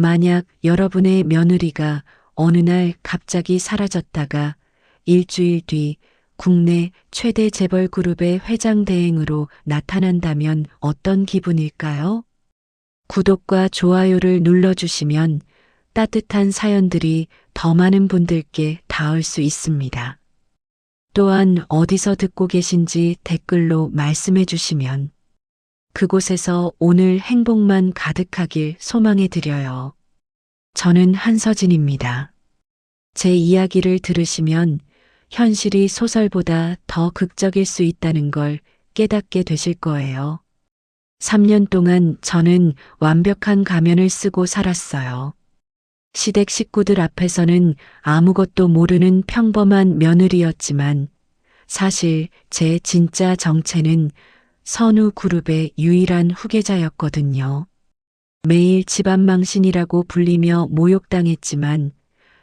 만약 여러분의 며느리가 어느 날 갑자기 사라졌다가 일주일 뒤 국내 최대 재벌 그룹의 회장 대행으로 나타난다면 어떤 기분일까요? 구독과 좋아요를 눌러주시면 따뜻한 사연들이 더 많은 분들께 닿을 수 있습니다. 또한 어디서 듣고 계신지 댓글로 말씀해 주시면 그곳에서 오늘 행복만 가득하길 소망해 드려요. 저는 한서진입니다. 제 이야기를 들으시면 현실이 소설보다 더 극적일 수 있다는 걸 깨닫게 되실 거예요. 3년 동안 저는 완벽한 가면을 쓰고 살았어요. 시댁 식구들 앞에서는 아무것도 모르는 평범한 며느리였지만 사실 제 진짜 정체는 선우그룹의 유일한 후계자였거든요. 매일 집안망신이라고 불리며 모욕당했지만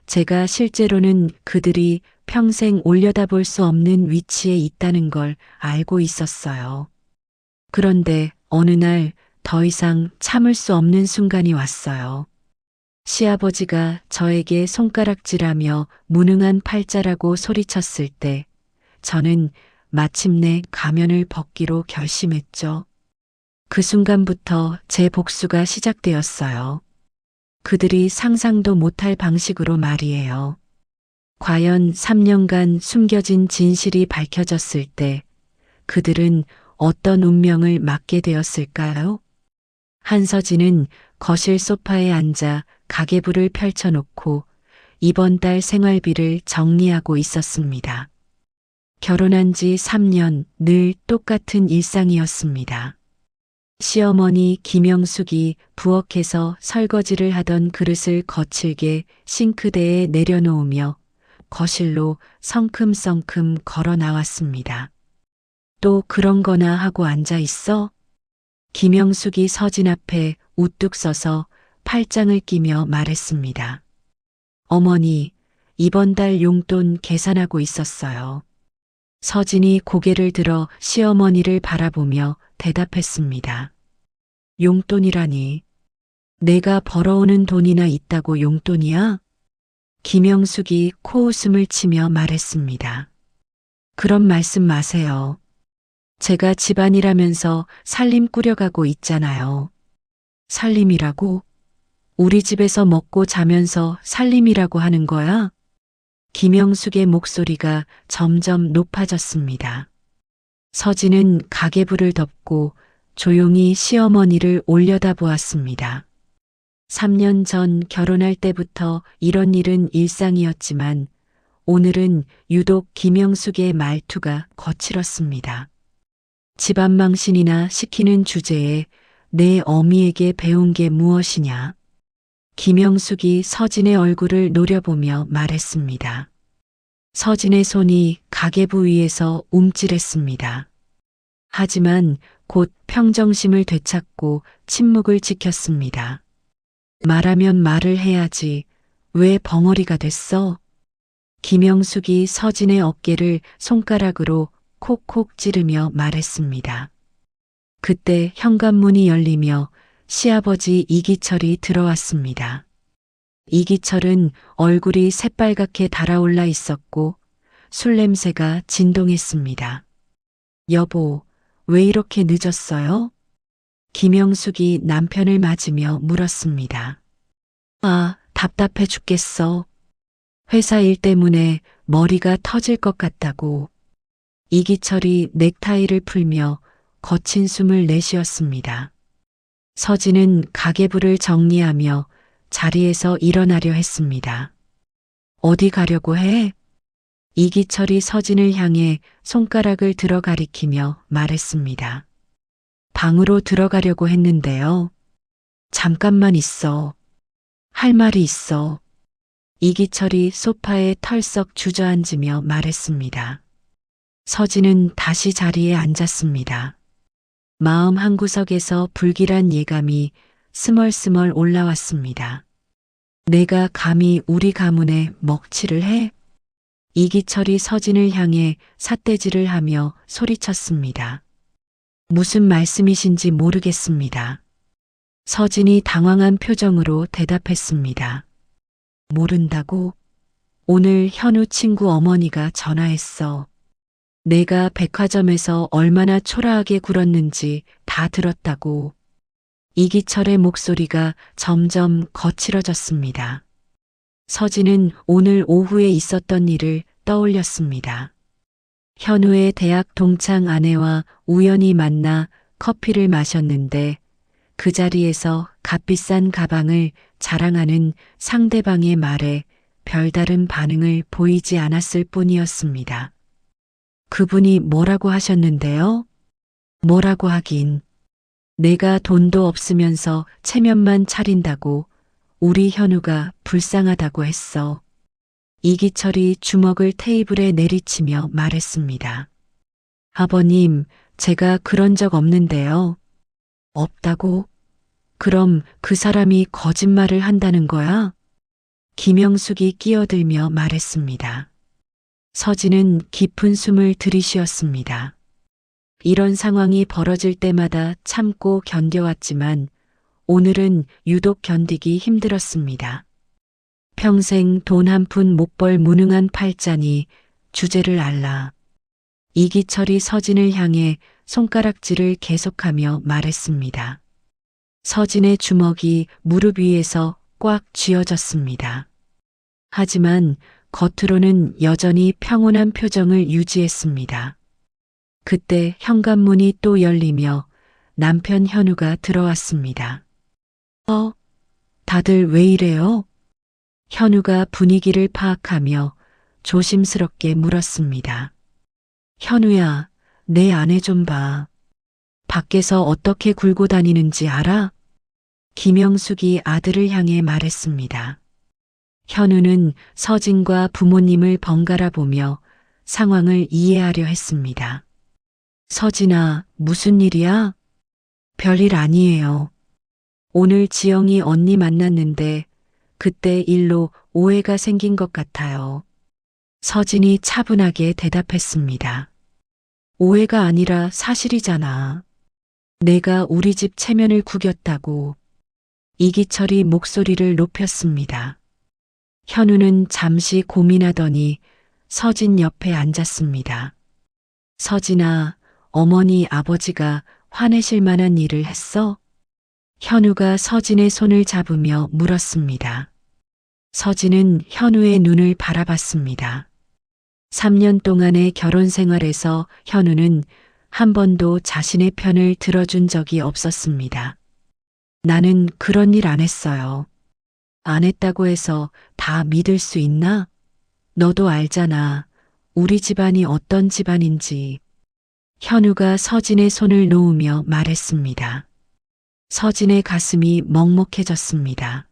제가 실제로는 그들이 평생 올려다볼 수 없는 위치에 있다는 걸 알고 있었어요. 그런데 어느 날 더 이상 참을 수 없는 순간이 왔어요. 시아버지가 저에게 손가락질하며 무능한 팔자라고 소리쳤을 때 저는 마침내 가면을 벗기로 결심했죠. 그 순간부터 제 복수가 시작되었어요. 그들이 상상도 못할 방식으로 말이에요. 과연 3년간 숨겨진 진실이 밝혀졌을 때 그들은 어떤 운명을 맞게 되었을까요? 한서진은 거실 소파에 앉아 가계부를 펼쳐놓고 이번 달 생활비를 정리하고 있었습니다. 결혼한 지 3년 늘 똑같은 일상이었습니다. 시어머니 김영숙이 부엌에서 설거지를 하던 그릇을 거칠게 싱크대에 내려놓으며 거실로 성큼성큼 걸어 나왔습니다. 또 그런 거나 하고 앉아 있어? 김영숙이 서진 앞에 우뚝 서서 팔짱을 끼며 말했습니다. 어머니, 이번 달 용돈 계산하고 있었어요. 서진이 고개를 들어 시어머니를 바라보며 대답했습니다. 용돈이라니. 내가 벌어오는 돈이나 있다고 용돈이야? 김영숙이 코웃음을 치며 말했습니다. 그런 말씀 마세요. 제가 집안이라면서 살림 꾸려가고 있잖아요. 살림이라고? 우리 집에서 먹고 자면서 살림이라고 하는 거야? 김영숙의 목소리가 점점 높아졌습니다. 서진은 가계부를 덮고 조용히 시어머니를 올려다보았습니다. 3년 전 결혼할 때부터 이런 일은 일상이었지만 오늘은 유독 김영숙의 말투가 거칠었습니다. 집안망신이나 시키는 주제에 내 어미에게 배운 게 무엇이냐? 김영숙이 서진의 얼굴을 노려보며 말했습니다. 서진의 손이 가계부 위에서 움찔했습니다. 하지만 곧 평정심을 되찾고 침묵을 지켰습니다. 말하면 말을 해야지. 왜 벙어리가 됐어? 김영숙이 서진의 어깨를 손가락으로 콕콕 찌르며 말했습니다. 그때 현관문이 열리며 시아버지 이기철이 들어왔습니다. 이기철은 얼굴이 새빨갛게 달아올라 있었고 술 냄새가 진동했습니다. 여보, 왜 이렇게 늦었어요? 김영숙이 남편을 맞으며 물었습니다. 아, 답답해 죽겠어. 회사 일 때문에 머리가 터질 것 같다고. 이기철이 넥타이를 풀며 거친 숨을 내쉬었습니다. 서진은 가계부를 정리하며 자리에서 일어나려 했습니다. 어디 가려고 해? 이기철이 서진을 향해 손가락을 들어 가리키며 말했습니다. 방으로 들어가려고 했는데요. 잠깐만 있어. 할 말이 있어. 이기철이 소파에 털썩 주저앉으며 말했습니다. 서진은 다시 자리에 앉았습니다. 마음 한구석에서 불길한 예감이 스멀스멀 올라왔습니다. 내가 감히 우리 가문에 먹칠을 해? 이기철이 서진을 향해 삿대질을 하며 소리쳤습니다. 무슨 말씀이신지 모르겠습니다. 서진이 당황한 표정으로 대답했습니다. 모른다고? 오늘 현우 친구 어머니가 전화했어. 내가 백화점에서 얼마나 초라하게 굴었는지 다 들었다고. 이기철의 목소리가 점점 거칠어졌습니다. 서진은 오늘 오후에 있었던 일을 떠올렸습니다. 현우의 대학 동창 아내와 우연히 만나 커피를 마셨는데 그 자리에서 값비싼 가방을 자랑하는 상대방의 말에 별다른 반응을 보이지 않았을 뿐이었습니다. 그분이 뭐라고 하셨는데요? 뭐라고 하긴. 내가 돈도 없으면서 체면만 차린다고 우리 현우가 불쌍하다고 했어. 이기철이 주먹을 테이블에 내리치며 말했습니다. 아버님, 제가 그런 적 없는데요. 없다고? 그럼 그 사람이 거짓말을 한다는 거야? 김영숙이 끼어들며 말했습니다. 서진은 깊은 숨을 들이쉬었습니다. 이런 상황이 벌어질 때마다 참고 견뎌왔지만 오늘은 유독 견디기 힘들었습니다. 평생 돈 한 푼 못 벌 무능한 팔자니 주제를 알라. 이기철이 서진을 향해 손가락질을 계속하며 말했습니다. 서진의 주먹이 무릎 위에서 꽉 쥐어졌습니다. 하지만 겉으로는 여전히 평온한 표정을 유지했습니다. 그때 현관문이 또 열리며 남편 현우가 들어왔습니다. 다들 왜 이래요? 현우가 분위기를 파악하며 조심스럽게 물었습니다. 현우야, 내 아내 좀 봐. 밖에서 어떻게 굴고 다니는지 알아? 김영숙이 아들을 향해 말했습니다. 현우는 서진과 부모님을 번갈아 보며 상황을 이해하려 했습니다. 서진아, 무슨 일이야? 별일 아니에요. 오늘 지영이 언니 만났는데 그때 일로 오해가 생긴 것 같아요. 서진이 차분하게 대답했습니다. 오해가 아니라 사실이잖아. 내가 우리 집 체면을 구겼다고. 이기철이 목소리를 높였습니다. 현우는 잠시 고민하더니 서진 옆에 앉았습니다. 서진아, 어머니 아버지가 화내실 만한 일을 했어? 현우가 서진의 손을 잡으며 물었습니다. 서진은 현우의 눈을 바라봤습니다. 3년 동안의 결혼 생활에서 현우는 한 번도 자신의 편을 들어준 적이 없었습니다. 나는 그런 일 안 했어요. 안 했다고 해서 다 믿을 수 있나? 너도 알잖아. 우리 집안이 어떤 집안인지. 현우가 서진의 손을 놓으며 말했습니다. 서진의 가슴이 먹먹해졌습니다.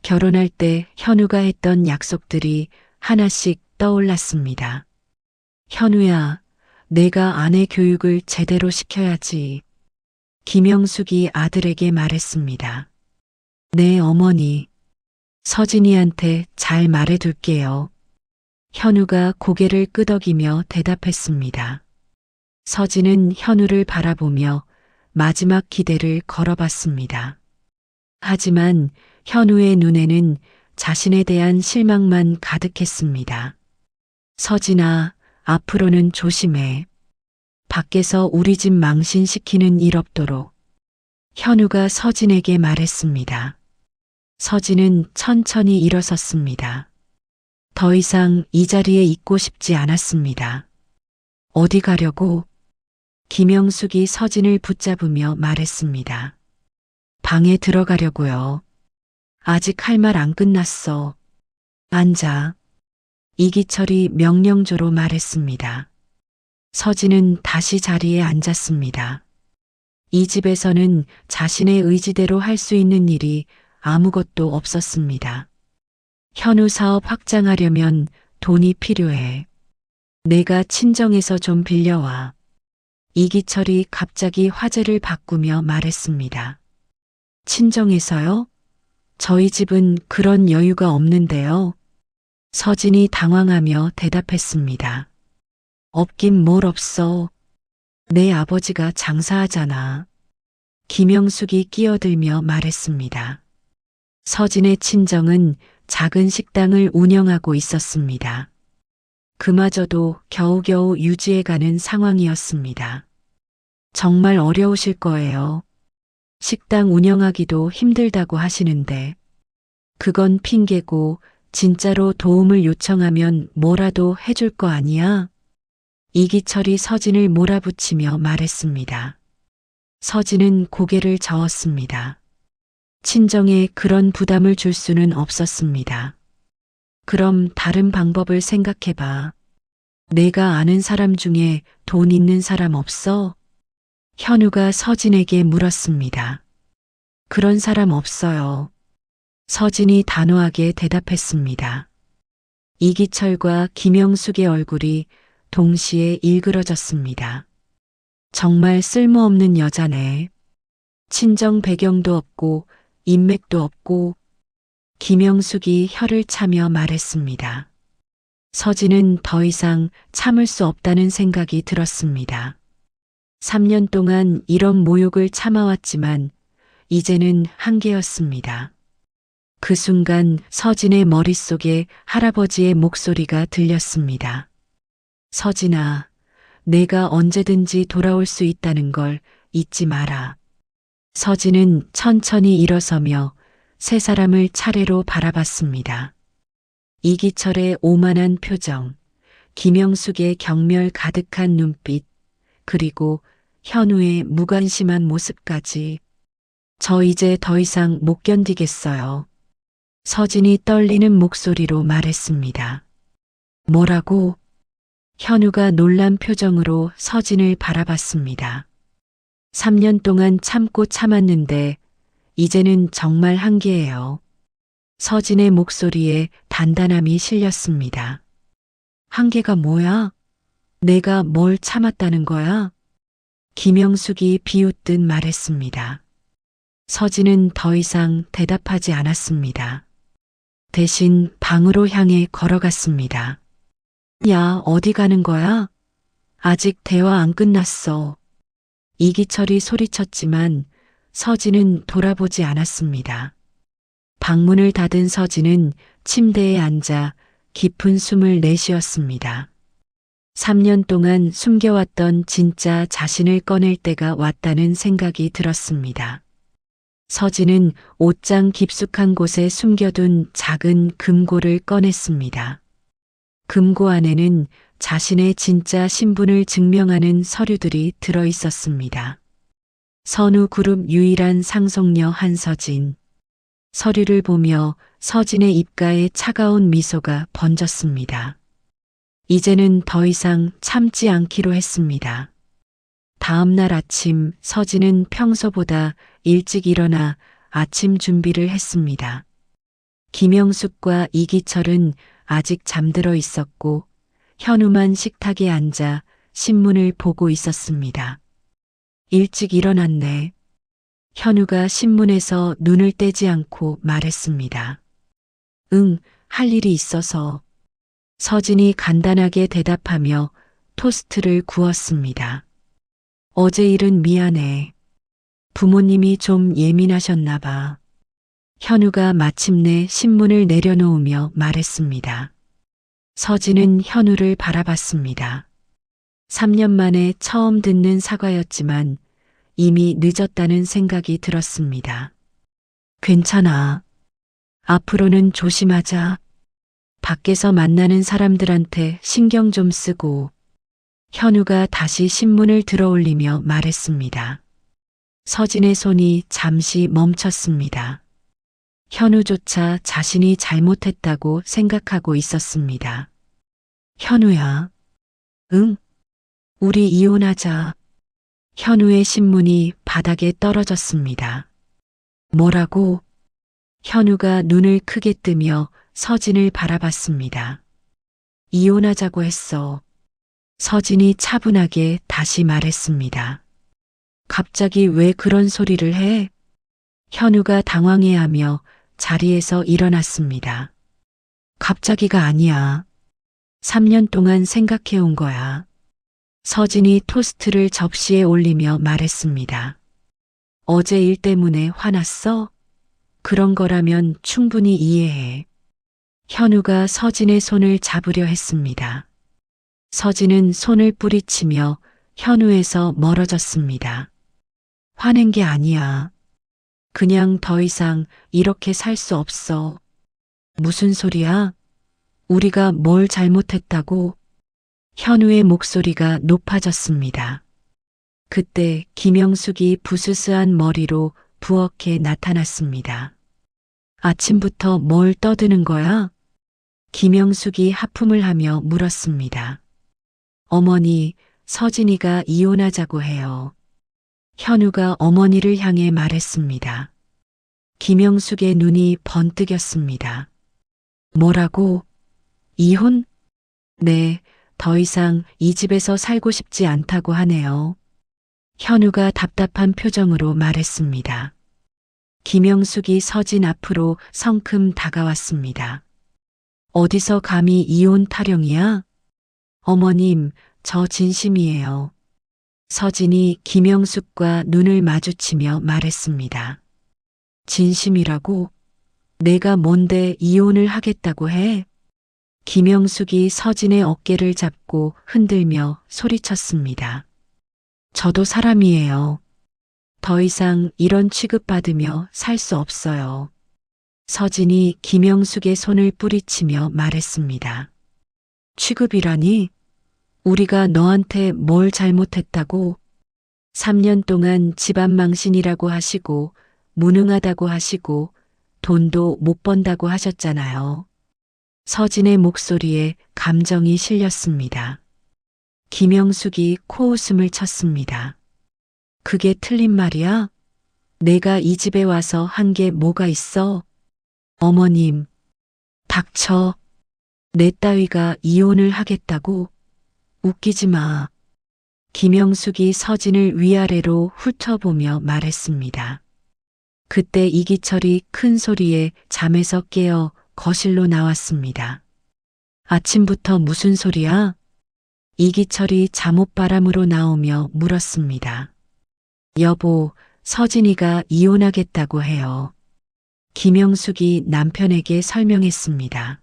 결혼할 때 현우가 했던 약속들이 하나씩 떠올랐습니다. 현우야, 내가 아내 교육을 제대로 시켜야지. 김영숙이 아들에게 말했습니다. 네, 어머니. 서진이한테 잘 말해둘게요. 현우가 고개를 끄덕이며 대답했습니다. 서진은 현우를 바라보며 마지막 기대를 걸어봤습니다. 하지만 현우의 눈에는 자신에 대한 실망만 가득했습니다. 서진아, 앞으로는 조심해. 밖에서 우리 집 망신시키는 일 없도록. 현우가 서진에게 말했습니다. 서진은 천천히 일어섰습니다. 더 이상 이 자리에 있고 싶지 않았습니다. 어디 가려고? 김영숙이 서진을 붙잡으며 말했습니다. 방에 들어가려고요. 아직 할 말 안 끝났어. 앉아. 이기철이 명령조로 말했습니다. 서진은 다시 자리에 앉았습니다. 이 집에서는 자신의 의지대로 할 수 있는 일이 아무것도 없었습니다. 현우 사업 확장하려면 돈이 필요해. 내가 친정에서 좀 빌려와. 이기철이 갑자기 화제를 바꾸며 말했습니다. 친정에서요? 저희 집은 그런 여유가 없는데요. 서진이 당황하며 대답했습니다. 없긴 뭘 없어. 내 아버지가 장사하잖아. 김영숙이 끼어들며 말했습니다. 서진의 친정은 작은 식당을 운영하고 있었습니다. 그마저도 겨우겨우 유지해가는 상황이었습니다. 정말 어려우실 거예요. 식당 운영하기도 힘들다고 하시는데 그건 핑계고 진짜로 도움을 요청하면 뭐라도 해줄 거 아니야? 이기철이 서진을 몰아붙이며 말했습니다. 서진은 고개를 저었습니다. 친정에 그런 부담을 줄 수는 없었습니다. 그럼 다른 방법을 생각해봐. 내가 아는 사람 중에 돈 있는 사람 없어? 현우가 서진에게 물었습니다. 그런 사람 없어요. 서진이 단호하게 대답했습니다. 이기철과 김영숙의 얼굴이 동시에 일그러졌습니다. 정말 쓸모없는 여자네. 친정 배경도 없고 인맥도 없고. 김영숙이 혀를 차며 말했습니다. 서진은 더 이상 참을 수 없다는 생각이 들었습니다. 3년 동안 이런 모욕을 참아왔지만 이제는 한계였습니다. 그 순간 서진의 머릿속에 할아버지의 목소리가 들렸습니다. 서진아, 내가 언제든지 돌아올 수 있다는 걸 잊지 마라. 서진은 천천히 일어서며 세 사람을 차례로 바라봤습니다. 이기철의 오만한 표정, 김영숙의 경멸 가득한 눈빛, 그리고 현우의 무관심한 모습까지. 저 이제 더 이상 못 견디겠어요. 서진이 떨리는 목소리로 말했습니다. 뭐라고? 현우가 놀란 표정으로 서진을 바라봤습니다. 3년 동안 참고 참았는데 이제는 정말 한계예요. 서진의 목소리에 단단함이 실렸습니다. 한계가 뭐야? 내가 뭘 참았다는 거야? 김영숙이 비웃듯 말했습니다. 서진은 더 이상 대답하지 않았습니다. 대신 방으로 향해 걸어갔습니다. 야, 어디 가는 거야? 아직 대화 안 끝났어. 이기철이 소리쳤지만 서진은 돌아보지 않았습니다. 방문을 닫은 서진은 침대에 앉아 깊은 숨을 내쉬었습니다. 3년 동안 숨겨왔던 진짜 자신을 꺼낼 때가 왔다는 생각이 들었습니다. 서진은 옷장 깊숙한 곳에 숨겨둔 작은 금고를 꺼냈습니다. 금고 안에는 자신의 진짜 신분을 증명하는 서류들이 들어 있었습니다. 선우그룹 유일한 상속녀 한서진. 서류를 보며 서진의 입가에 차가운 미소가 번졌습니다. 이제는 더 이상 참지 않기로 했습니다. 다음 날 아침 서진은 평소보다 일찍 일어나 아침 준비를 했습니다. 김영숙과 이기철은 아직 잠들어 있었고 현우만 식탁에 앉아 신문을 보고 있었습니다. 일찍 일어났네. 현우가 신문에서 눈을 떼지 않고 말했습니다. 응, 할 일이 있어서. 서진이 간단하게 대답하며 토스트를 구웠습니다. 어제 일은 미안해. 부모님이 좀 예민하셨나 봐. 현우가 마침내 신문을 내려놓으며 말했습니다. 서진은 현우를 바라봤습니다. 3년 만에 처음 듣는 사과였지만 이미 늦었다는 생각이 들었습니다. 괜찮아. 앞으로는 조심하자. 밖에서 만나는 사람들한테 신경 좀 쓰고. 현우가 다시 신문을 들어올리며 말했습니다. 서진의 손이 잠시 멈췄습니다. 현우조차 자신이 잘못했다고 생각하고 있었습니다. 현우야. 응? 우리 이혼하자. 현우의 신문이 바닥에 떨어졌습니다. 뭐라고? 현우가 눈을 크게 뜨며 서진을 바라봤습니다. 이혼하자고 했어. 서진이 차분하게 다시 말했습니다. 갑자기 왜 그런 소리를 해? 현우가 당황해하며 자리에서 일어났습니다. 갑자기가 아니야. 3년 동안 생각해온 거야. 서진이 토스트를 접시에 올리며 말했습니다. 어제 일 때문에 화났어? 그런 거라면 충분히 이해해. 현우가 서진의 손을 잡으려 했습니다. 서진은 손을 뿌리치며 현우에서 멀어졌습니다. 화낸 게 아니야. 그냥 더 이상 이렇게 살 수 없어. 무슨 소리야? 우리가 뭘 잘못했다고? 현우의 목소리가 높아졌습니다. 그때 김영숙이 부스스한 머리로 부엌에 나타났습니다. 아침부터 뭘 떠드는 거야? 김영숙이 하품을 하며 물었습니다. 어머니, 서진이가 이혼하자고 해요. 현우가 어머니를 향해 말했습니다. 김영숙의 눈이 번뜩였습니다. 뭐라고? 이혼? 네, 더 이상 이 집에서 살고 싶지 않다고 하네요. 현우가 답답한 표정으로 말했습니다. 김영숙이 서진 앞으로 성큼 다가왔습니다. 어디서 감히 이혼 타령이야? 어머님, 저 진심이에요. 서진이 김영숙과 눈을 마주치며 말했습니다. 진심이라고? 내가 뭔데 이혼을 하겠다고 해? 김영숙이 서진의 어깨를 잡고 흔들며 소리쳤습니다. 저도 사람이에요. 더 이상 이런 취급받으며 살 수 없어요. 서진이 김영숙의 손을 뿌리치며 말했습니다. 취급이라니? 우리가 너한테 뭘 잘못했다고? 3년 동안 집안 망신이라고 하시고 무능하다고 하시고 돈도 못 번다고 하셨잖아요. 서진의 목소리에 감정이 실렸습니다. 김영숙이 코웃음을 쳤습니다. 그게 틀린 말이야? 내가 이 집에 와서 한 게 뭐가 있어? 어머님, 닥쳐. 내 따위가 이혼을 하겠다고? 웃기지 마. 김영숙이 서진을 위아래로 훑어보며 말했습니다. 그때 이기철이 큰 소리에 잠에서 깨어 거실로 나왔습니다. 아침부터 무슨 소리야? 이기철이 잠옷바람으로 나오며 물었습니다. 여보, 서진이가 이혼하겠다고 해요. 김영숙이 남편에게 설명했습니다.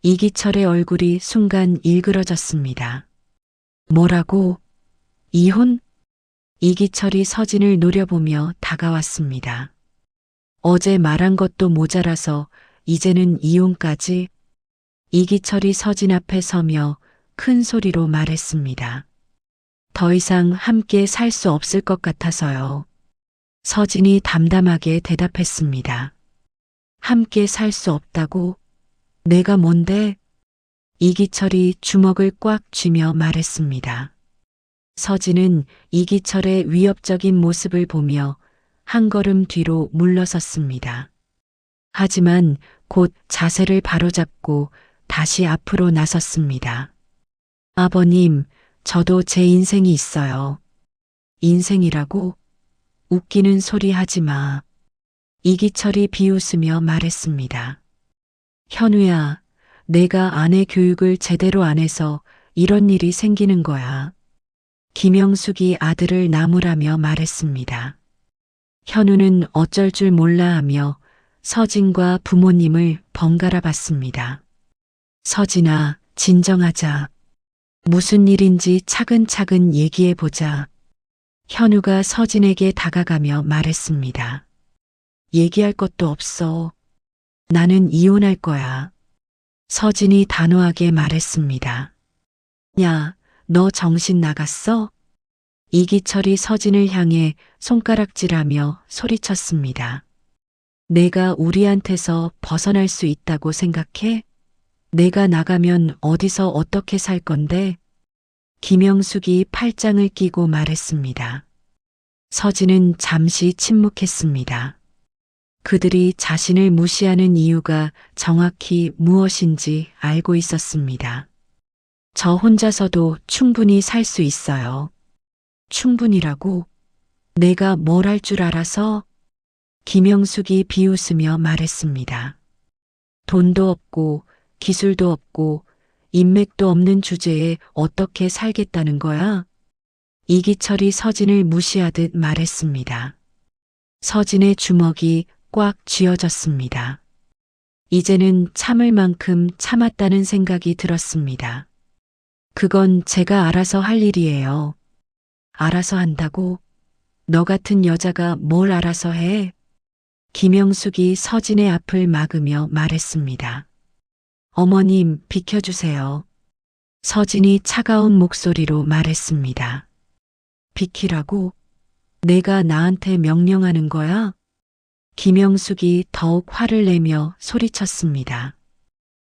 이기철의 얼굴이 순간 일그러졌습니다. 뭐라고? 이혼? 이기철이 서진을 노려보며 다가왔습니다. 어제 말한 것도 모자라서 이제는 이혼까지? 이기철이 서진 앞에 서며 큰 소리로 말했습니다. 더 이상 함께 살 수 없을 것 같아서요. 서진이 담담하게 대답했습니다. 함께 살 수 없다고? 내가 뭔데? 이기철이 주먹을 꽉 쥐며 말했습니다. 서진은 이기철의 위협적인 모습을 보며 한 걸음 뒤로 물러섰습니다. 하지만 곧 자세를 바로잡고 다시 앞으로 나섰습니다. 아버님, 저도 제 인생이 있어요. 인생이라고? 웃기는 소리 하지 마. 이기철이 비웃으며 말했습니다. 현우야, 내가 아내 교육을 제대로 안 해서 이런 일이 생기는 거야. 김영숙이 아들을 나무라며 말했습니다. 현우는 어쩔 줄 몰라 하며 서진과 부모님을 번갈아 봤습니다. 서진아, 진정하자. 무슨 일인지 차근차근 얘기해 보자. 현우가 서진에게 다가가며 말했습니다. 얘기할 것도 없어. 나는 이혼할 거야. 서진이 단호하게 말했습니다. 야, 너 정신 나갔어? 이기철이 서진을 향해 손가락질하며 소리쳤습니다. 내가 우리한테서 벗어날 수 있다고 생각해? 내가 나가면 어디서 어떻게 살 건데? 김영숙이 팔짱을 끼고 말했습니다. 서진은 잠시 침묵했습니다. 그들이 자신을 무시하는 이유가 정확히 무엇인지 알고 있었습니다. 저 혼자서도 충분히 살 수 있어요. 충분히라고? 내가 뭘 할 줄 알아서? 김영숙이 비웃으며 말했습니다. 돈도 없고 기술도 없고 인맥도 없는 주제에 어떻게 살겠다는 거야? 이기철이 서진을 무시하듯 말했습니다. 서진의 주먹이 꽉 쥐어졌습니다. 이제는 참을 만큼 참았다는 생각이 들었습니다. 그건 제가 알아서 할 일이에요. 알아서 한다고? 너 같은 여자가 뭘 알아서 해? 김영숙이 서진의 앞을 막으며 말했습니다. 어머님, 비켜주세요. 서진이 차가운 목소리로 말했습니다. 비키라고? 내가 나한테 명령하는 거야? 김영숙이 더욱 화를 내며 소리쳤습니다.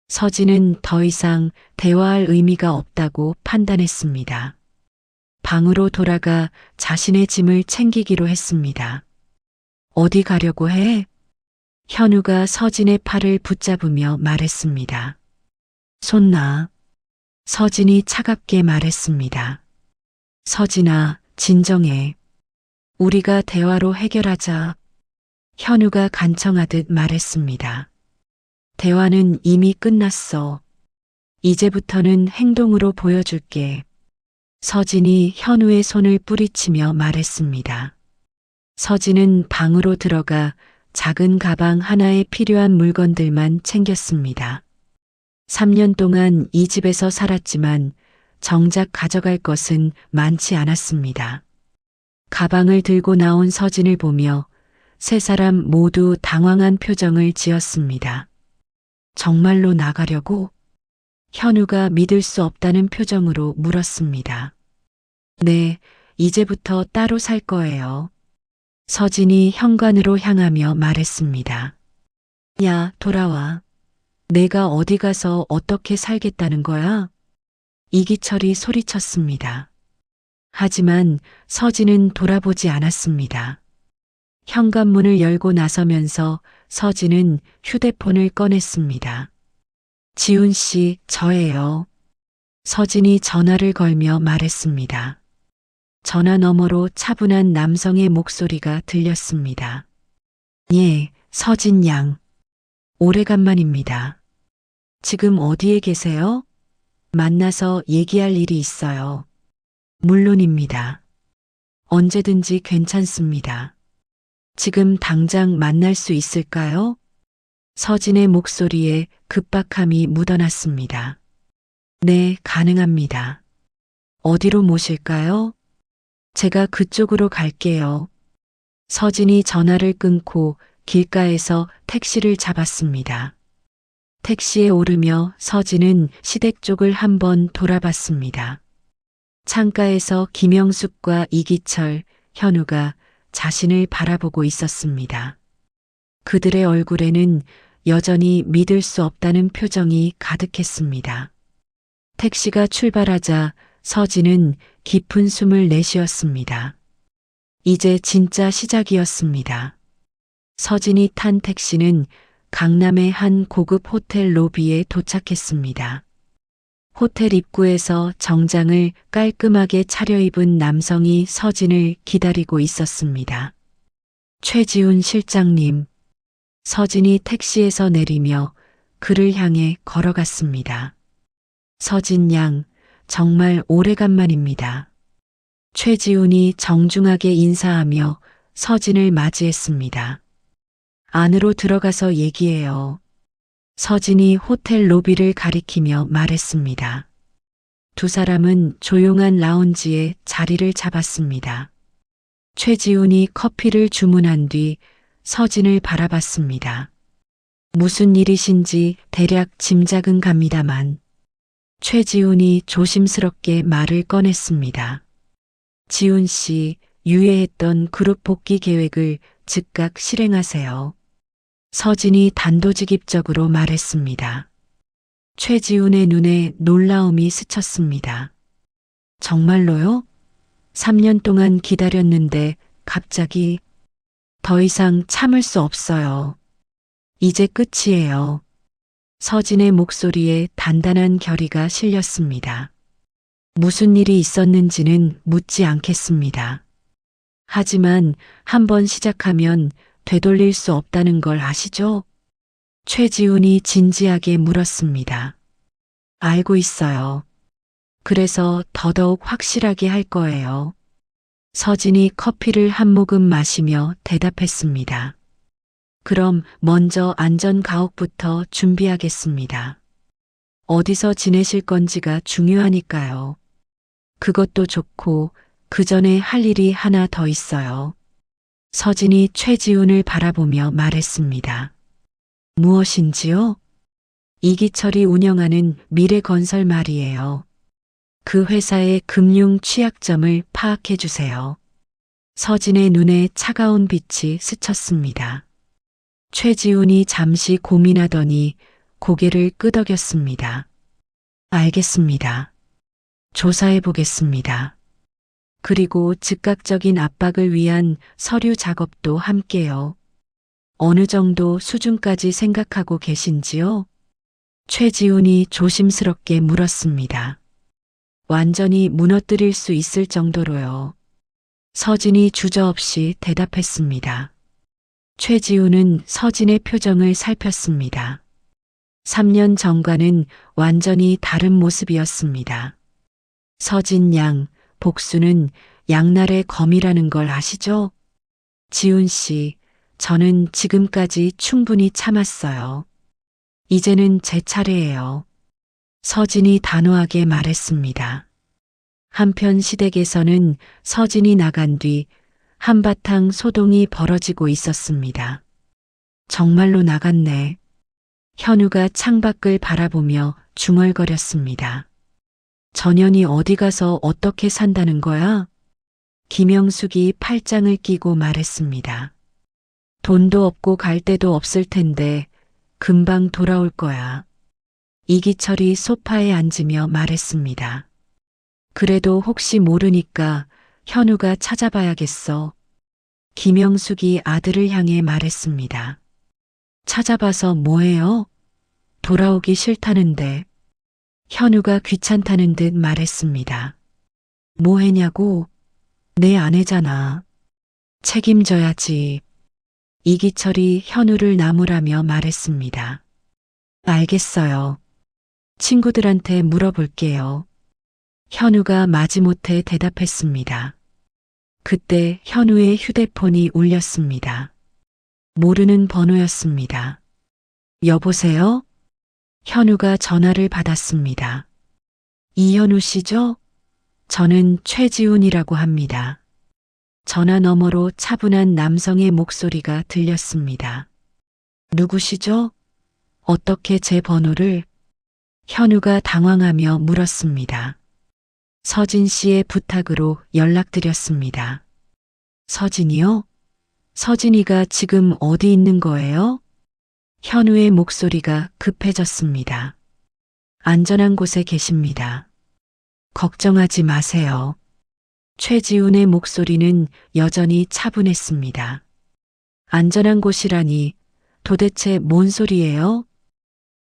서진은 더 이상 대화할 의미가 없다고 판단했습니다. 방으로 돌아가 자신의 짐을 챙기기로 했습니다. 어디 가려고 해? 현우가 서진의 팔을 붙잡으며 말했습니다. 손 놔. 서진이 차갑게 말했습니다. 서진아, 진정해. 우리가 대화로 해결하자. 현우가 간청하듯 말했습니다. 대화는 이미 끝났어. 이제부터는 행동으로 보여줄게. 서진이 현우의 손을 뿌리치며 말했습니다. 서진은 방으로 들어가 작은 가방 하나에 필요한 물건들만 챙겼습니다. 3년 동안 이 집에서 살았지만 정작 가져갈 것은 많지 않았습니다. 가방을 들고 나온 서진을 보며 세 사람 모두 당황한 표정을 지었습니다. 정말로 나가려고? 현우가 믿을 수 없다는 표정으로 물었습니다. 네, 이제부터 따로 살 거예요. 서진이 현관으로 향하며 말했습니다. 야, 돌아와. 내가 어디 가서 어떻게 살겠다는 거야? 이기철이 소리쳤습니다. 하지만 서진은 돌아보지 않았습니다. 현관문을 열고 나서면서 서진은 휴대폰을 꺼냈습니다. 지훈 씨, 저예요. 서진이 전화를 걸며 말했습니다. 전화 너머로 차분한 남성의 목소리가 들렸습니다. 예, 서진 양. 오래간만입니다. 지금 어디에 계세요? 만나서 얘기할 일이 있어요. 물론입니다. 언제든지 괜찮습니다. 지금 당장 만날 수 있을까요? 서진의 목소리에 급박함이 묻어났습니다. 네, 가능합니다. 어디로 모실까요? 제가 그쪽으로 갈게요. 서진이 전화를 끊고 길가에서 택시를 잡았습니다. 택시에 오르며 서진은 시댁 쪽을 한번 돌아봤습니다. 창가에서 김영숙과 이기철, 현우가 자신을 바라보고 있었습니다. 그들의 얼굴에는 여전히 믿을 수 없다는 표정이 가득했습니다. 택시가 출발하자 서진은 깊은 숨을 내쉬었습니다. 이제 진짜 시작이었습니다. 서진이 탄 택시는 강남의 한 고급 호텔 로비에 도착했습니다. 호텔 입구에서 정장을 깔끔하게 차려입은 남성이 서진을 기다리고 있었습니다. 최지훈 실장님. 서진이 택시에서 내리며 그를 향해 걸어갔습니다. 서진 양, 정말 오래간만입니다. 최지훈이 정중하게 인사하며 서진을 맞이했습니다. 안으로 들어가서 얘기해요. 서진이 호텔 로비를 가리키며 말했습니다. 두 사람은 조용한 라운지에 자리를 잡았습니다. 최지훈이 커피를 주문한 뒤 서진을 바라봤습니다. 무슨 일이신지 대략 짐작은 갑니다만. 최지훈이 조심스럽게 말을 꺼냈습니다. 지훈 씨, 유예했던 그룹 복귀 계획을 즉각 실행하세요. 서진이 단도직입적으로 말했습니다. 최지훈의 눈에 놀라움이 스쳤습니다. 정말로요? 3년 동안 기다렸는데 갑자기 더 이상 참을 수 없어요. 이제 끝이에요. 서진의 목소리에 단단한 결의가 실렸습니다. 무슨 일이 있었는지는 묻지 않겠습니다. 하지만 한번 시작하면 되돌릴 수 없다는 걸 아시죠? 최지훈이 진지하게 물었습니다. 알고 있어요. 그래서 더더욱 확실하게 할 거예요. 서진이 커피를 한 모금 마시며 대답했습니다. 그럼 먼저 안전가옥부터 준비하겠습니다. 어디서 지내실 건지가 중요하니까요. 그것도 좋고 그 전에 할 일이 하나 더 있어요. 서진이 최지훈을 바라보며 말했습니다. 무엇인지요? 이기철이 운영하는 미래건설 말이에요. 그 회사의 금융 취약점을 파악해 주세요. 서진의 눈에 차가운 빛이 스쳤습니다. 최지훈이 잠시 고민하더니 고개를 끄덕였습니다. 알겠습니다. 조사해 보겠습니다. 그리고 즉각적인 압박을 위한 서류 작업도 함께요. 어느 정도 수준까지 생각하고 계신지요? 최지훈이 조심스럽게 물었습니다. 완전히 무너뜨릴 수 있을 정도로요. 서진이 주저없이 대답했습니다. 최지훈은 서진의 표정을 살폈습니다. 3년 전과는 완전히 다른 모습이었습니다. 서진 양, 복수는 양날의 검이라는 걸 아시죠? 지훈 씨, 저는 지금까지 충분히 참았어요. 이제는 제 차례예요. 서진이 단호하게 말했습니다. 한편 시댁에서는 서진이 나간 뒤 한바탕 소동이 벌어지고 있었습니다. 정말로 나갔네. 현우가 창밖을 바라보며 중얼거렸습니다. 전현이 어디 가서 어떻게 산다는 거야? 김영숙이 팔짱을 끼고 말했습니다. 돈도 없고 갈 데도 없을 텐데 금방 돌아올 거야. 이기철이 소파에 앉으며 말했습니다. 그래도 혹시 모르니까 현우가 찾아봐야겠어. 김영숙이 아들을 향해 말했습니다. 찾아봐서 뭐해요? 돌아오기 싫다는데. 현우가 귀찮다는 듯 말했습니다. 뭐 했냐고? 내 아내잖아. 책임져야지. 이기철이 현우를 나무라며 말했습니다. 알겠어요. 친구들한테 물어볼게요. 현우가 마지못해 대답했습니다. 그때 현우의 휴대폰이 울렸습니다. 모르는 번호였습니다. 여보세요? 현우가 전화를 받았습니다. 이현우 씨죠? 저는 최지훈이라고 합니다. 전화 너머로 차분한 남성의 목소리가 들렸습니다. 누구시죠? 어떻게 제 번호를? 현우가 당황하며 물었습니다. 서진 씨의 부탁으로 연락드렸습니다. 서진이요? 서진이가 지금 어디 있는 거예요? 현우의 목소리가 급해졌습니다. 안전한 곳에 계십니다. 걱정하지 마세요. 최지훈의 목소리는 여전히 차분했습니다. 안전한 곳이라니 도대체 뭔 소리예요?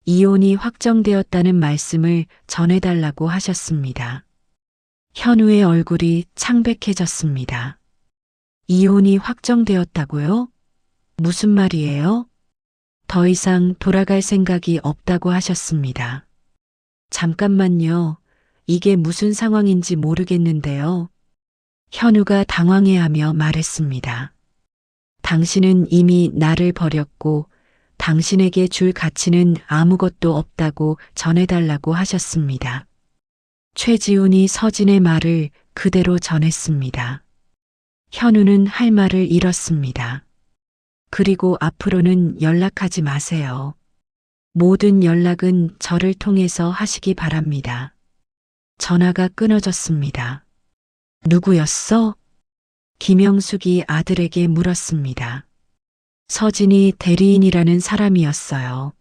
이혼이 확정되었다는 말씀을 전해달라고 하셨습니다. 현우의 얼굴이 창백해졌습니다. 이혼이 확정되었다고요? 무슨 말이에요? 더 이상 돌아갈 생각이 없다고 하셨습니다. 잠깐만요. 이게 무슨 상황인지 모르겠는데요. 현우가 당황해하며 말했습니다. 당신은 이미 나를 버렸고 당신에게 줄 가치는 아무것도 없다고 전해달라고 하셨습니다. 최지훈이 서진의 말을 그대로 전했습니다. 현우는 할 말을 잃었습니다. 그리고 앞으로는 연락하지 마세요. 모든 연락은 저를 통해서 하시기 바랍니다. 전화가 끊어졌습니다. 누구였어? 김영숙이 아들에게 물었습니다. 서진이 대리인이라는 사람이었어요.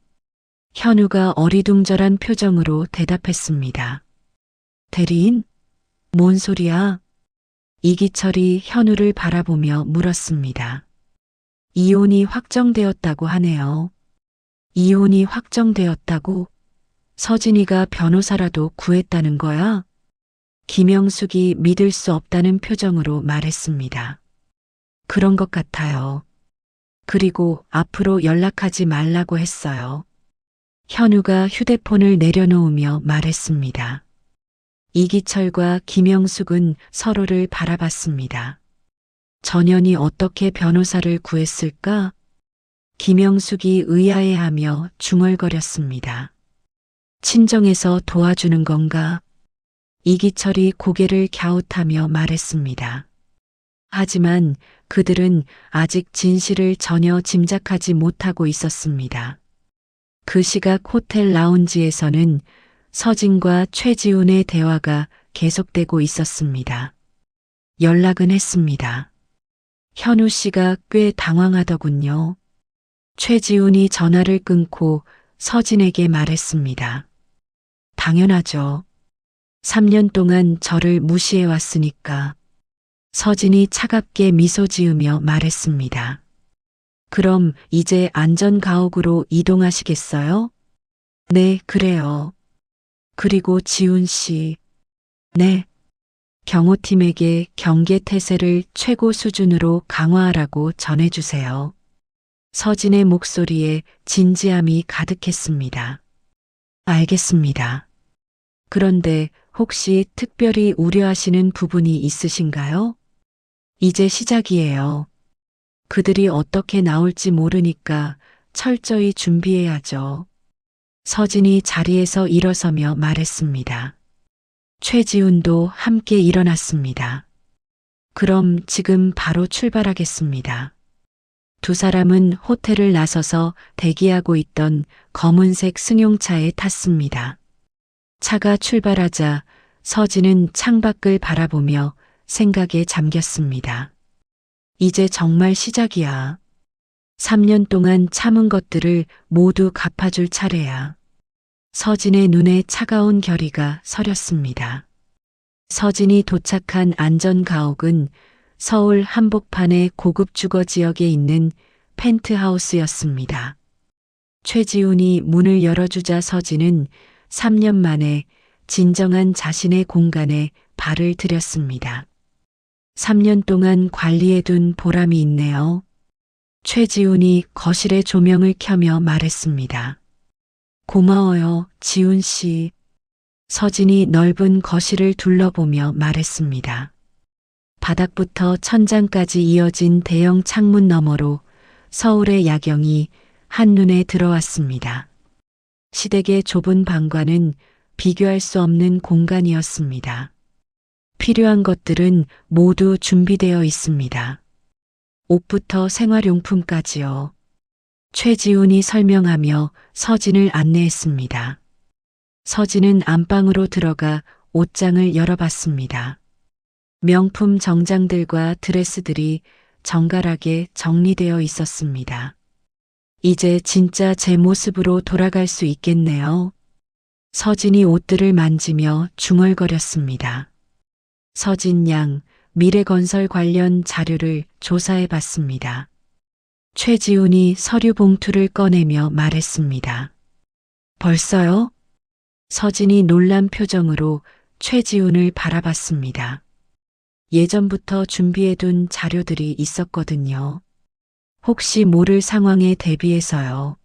현우가 어리둥절한 표정으로 대답했습니다. 대리인? 뭔 소리야? 이기철이 현우를 바라보며 물었습니다. 이혼이 확정되었다고 하네요. 이혼이 확정되었다고? 서진이가 변호사라도 구했다는 거야? 김영숙이 믿을 수 없다는 표정으로 말했습니다. 그런 것 같아요. 그리고 앞으로 연락하지 말라고 했어요. 현우가 휴대폰을 내려놓으며 말했습니다. 이기철과 김영숙은 서로를 바라봤습니다. 전현이 어떻게 변호사를 구했을까? 김영숙이 의아해하며 중얼거렸습니다. 친정에서 도와주는 건가? 이기철이 고개를 갸웃하며 말했습니다. 하지만 그들은 아직 진실을 전혀 짐작하지 못하고 있었습니다. 그 시각 호텔 라운지에서는 서진과 최지훈의 대화가 계속되고 있었습니다. 연락은 했습니다. 현우 씨가 꽤 당황하더군요. 최지훈이 전화를 끊고 서진에게 말했습니다. 당연하죠. 3년 동안 저를 무시해왔으니까. 서진이 차갑게 미소 지으며 말했습니다. 그럼 이제 안전가옥으로 이동하시겠어요? 네, 그래요. 그리고 지훈 씨. 네. 경호팀에게 경계 태세를 최고 수준으로 강화하라고 전해주세요. 서진의 목소리에 진지함이 가득했습니다. 알겠습니다. 그런데 혹시 특별히 우려하시는 부분이 있으신가요? 이제 시작이에요. 그들이 어떻게 나올지 모르니까 철저히 준비해야죠. 서진이 자리에서 일어서며 말했습니다. 최지훈도 함께 일어났습니다. 그럼 지금 바로 출발하겠습니다. 두 사람은 호텔을 나서서 대기하고 있던 검은색 승용차에 탔습니다. 차가 출발하자 서진은 창밖을 바라보며 생각에 잠겼습니다. 이제 정말 시작이야. 3년 동안 참은 것들을 모두 갚아줄 차례야. 서진의 눈에 차가운 결의가 서렸습니다. 서진이 도착한 안전가옥은 서울 한복판의 고급 주거 지역에 있는 펜트하우스였습니다. 최지훈이 문을 열어주자 서진은 3년 만에 진정한 자신의 공간에 발을 들였습니다. 3년 동안 관리해둔 보람이 있네요. 최지훈이 거실에 조명을 켜며 말했습니다. 고마워요, 지훈 씨. 서진이 넓은 거실을 둘러보며 말했습니다. 바닥부터 천장까지 이어진 대형 창문 너머로 서울의 야경이 한눈에 들어왔습니다. 시댁의 좁은 방과는 비교할 수 없는 공간이었습니다. 필요한 것들은 모두 준비되어 있습니다. 옷부터 생활용품까지요. 최지훈이 설명하며 서진을 안내했습니다. 서진은 안방으로 들어가 옷장을 열어봤습니다. 명품 정장들과 드레스들이 정갈하게 정리되어 있었습니다. 이제 진짜 제 모습으로 돌아갈 수 있겠네요. 서진이 옷들을 만지며 중얼거렸습니다. 서진 양, 미래건설 관련 자료를 조사해 봤습니다. 최지훈이 서류 봉투를 꺼내며 말했습니다. 벌써요? 서진이 놀란 표정으로 최지훈을 바라봤습니다. 예전부터 준비해둔 자료들이 있었거든요. 혹시 모를 상황에 대비해서요.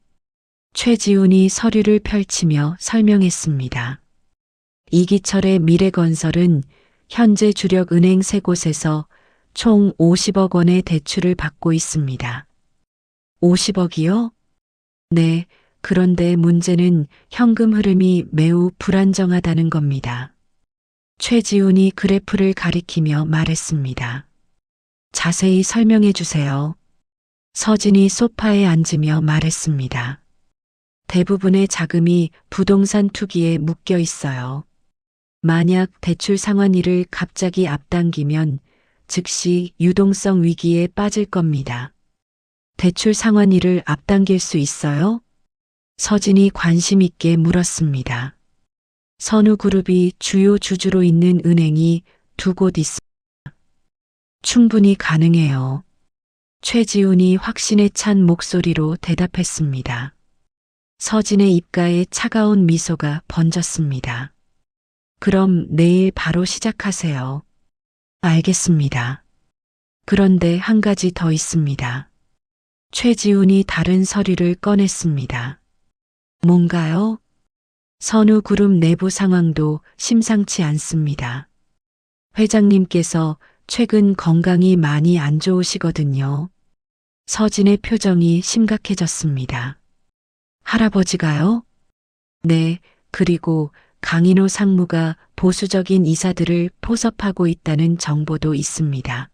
최지훈이 서류를 펼치며 설명했습니다. 이기철의 미래건설은 현재 주력 은행 3곳에서 총 50억 원의 대출을 받고 있습니다. 50억이요? 네, 그런데 문제는 현금 흐름이 매우 불안정하다는 겁니다. 최지훈이 그래프를 가리키며 말했습니다. 자세히 설명해 주세요. 서진이 소파에 앉으며 말했습니다. 대부분의 자금이 부동산 투기에 묶여 있어요. 만약 대출 상환일을 갑자기 앞당기면 즉시 유동성 위기에 빠질 겁니다. 대출 상환일을 앞당길 수 있어요? 서진이 관심 있게 물었습니다. 선우그룹이 주요 주주로 있는 은행이 2곳 있습니다. 충분히 가능해요. 최지훈이 확신에 찬 목소리로 대답했습니다. 서진의 입가에 차가운 미소가 번졌습니다. 그럼 내일 바로 시작하세요. 알겠습니다. 그런데 한 가지 더 있습니다. 최지훈이 다른 서류를 꺼냈습니다. 뭔가요? 선우그룹 내부 상황도 심상치 않습니다. 회장님께서 최근 건강이 많이 안 좋으시거든요. 서진의 표정이 심각해졌습니다. 할아버지가요? 네, 그리고 강인호 상무가 보수적인 이사들을 포섭하고 있다는 정보도 있습니다.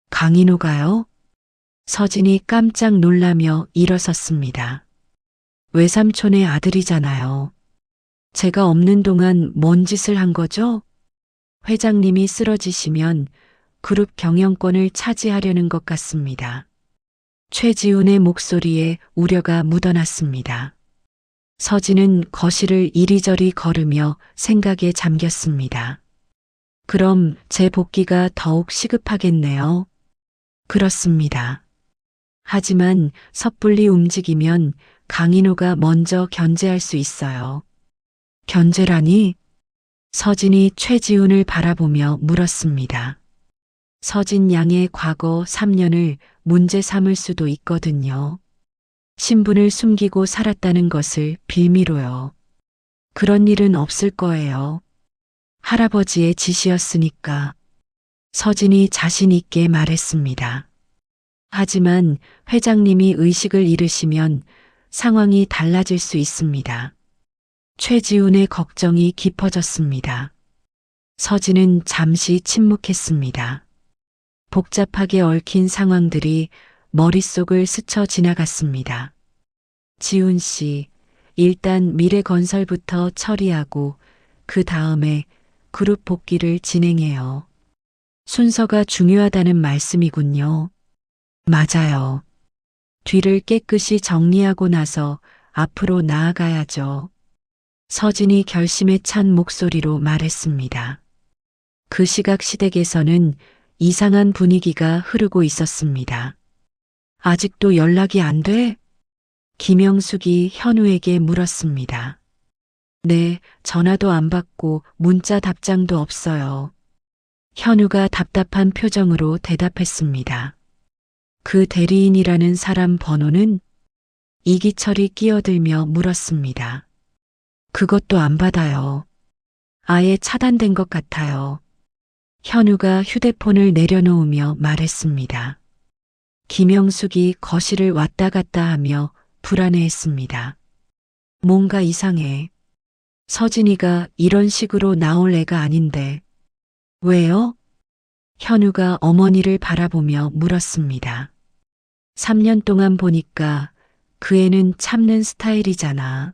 강인호가요? 서진이 깜짝 놀라며 일어섰습니다. 외삼촌의 아들이잖아요. 제가 없는 동안 뭔 짓을 한 거죠? 회장님이 쓰러지시면 그룹 경영권을 차지하려는 것 같습니다. 최지훈의 목소리에 우려가 묻어났습니다. 서진은 거실을 이리저리 걸으며 생각에 잠겼습니다. 그럼 제 복귀가 더욱 시급하겠네요. 그렇습니다. 하지만 섣불리 움직이면 강인호가 먼저 견제할 수 있어요. 견제라니? 서진이 최지훈을 바라보며 물었습니다. 서진 양의 과거 3년을 문제 삼을 수도 있거든요. 신분을 숨기고 살았다는 것을 빌미로요. 그런 일은 없을 거예요. 할아버지의 지시였으니까. 서진이 자신 있게 말했습니다. 하지만 회장님이 의식을 잃으시면 상황이 달라질 수 있습니다. 최지훈의 걱정이 깊어졌습니다. 서진은 잠시 침묵했습니다. 복잡하게 얽힌 상황들이 머릿속을 스쳐 지나갔습니다. 지훈 씨, 일단 미래건설부터 처리하고 그 다음에 그룹 복귀를 진행해요. 순서가 중요하다는 말씀이군요. 맞아요. 뒤를 깨끗이 정리하고 나서 앞으로 나아가야죠. 서진이 결심에 찬 목소리로 말했습니다. 그 시각 시댁에서는 이상한 분위기가 흐르고 있었습니다. 아직도 연락이 안 돼? 김영숙이 현우에게 물었습니다. 네, 전화도 안 받고 문자 답장도 없어요. 현우가 답답한 표정으로 대답했습니다. 그 대리인이라는 사람 번호는? 이기철이 끼어들며 물었습니다. 그것도 안 받아요. 아예 차단된 것 같아요. 현우가 휴대폰을 내려놓으며 말했습니다. 김영숙이 거실을 왔다 갔다 하며 불안해했습니다. 뭔가 이상해. 서진이가 이런 식으로 나올 애가 아닌데. 왜요? 현우가 어머니를 바라보며 물었습니다. 3년 동안 보니까 그 애는 참는 스타일이잖아.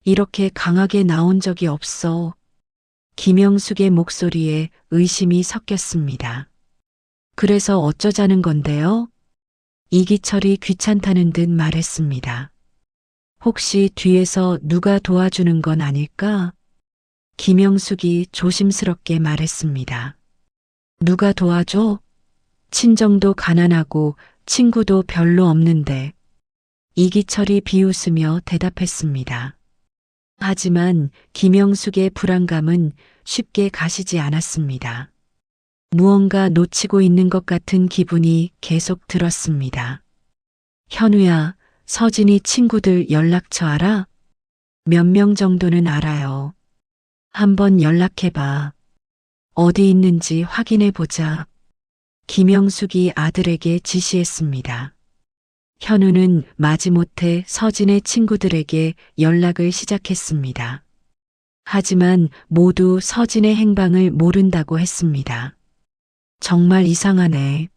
이렇게 강하게 나온 적이 없어. 김영숙의 목소리에 의심이 섞였습니다. 그래서 어쩌자는 건데요? 이기철이 귀찮다는 듯 말했습니다. 혹시 뒤에서 누가 도와주는 건 아닐까? 김영숙이 조심스럽게 말했습니다. 누가 도와줘? 친정도 가난하고 친구도 별로 없는데. 이기철이 비웃으며 대답했습니다. 하지만 김영숙의 불안감은 쉽게 가시지 않았습니다. 무언가 놓치고 있는 것 같은 기분이 계속 들었습니다. 현우야, 서진이 친구들 연락처 알아? 몇 명 정도는 알아요. 한번 연락해봐. 어디 있는지 확인해보자. 김영숙이 아들에게 지시했습니다. 현우는 마지못해 서진의 친구들에게 연락을 시작했습니다. 하지만 모두 서진의 행방을 모른다고 했습니다. 정말 이상하네.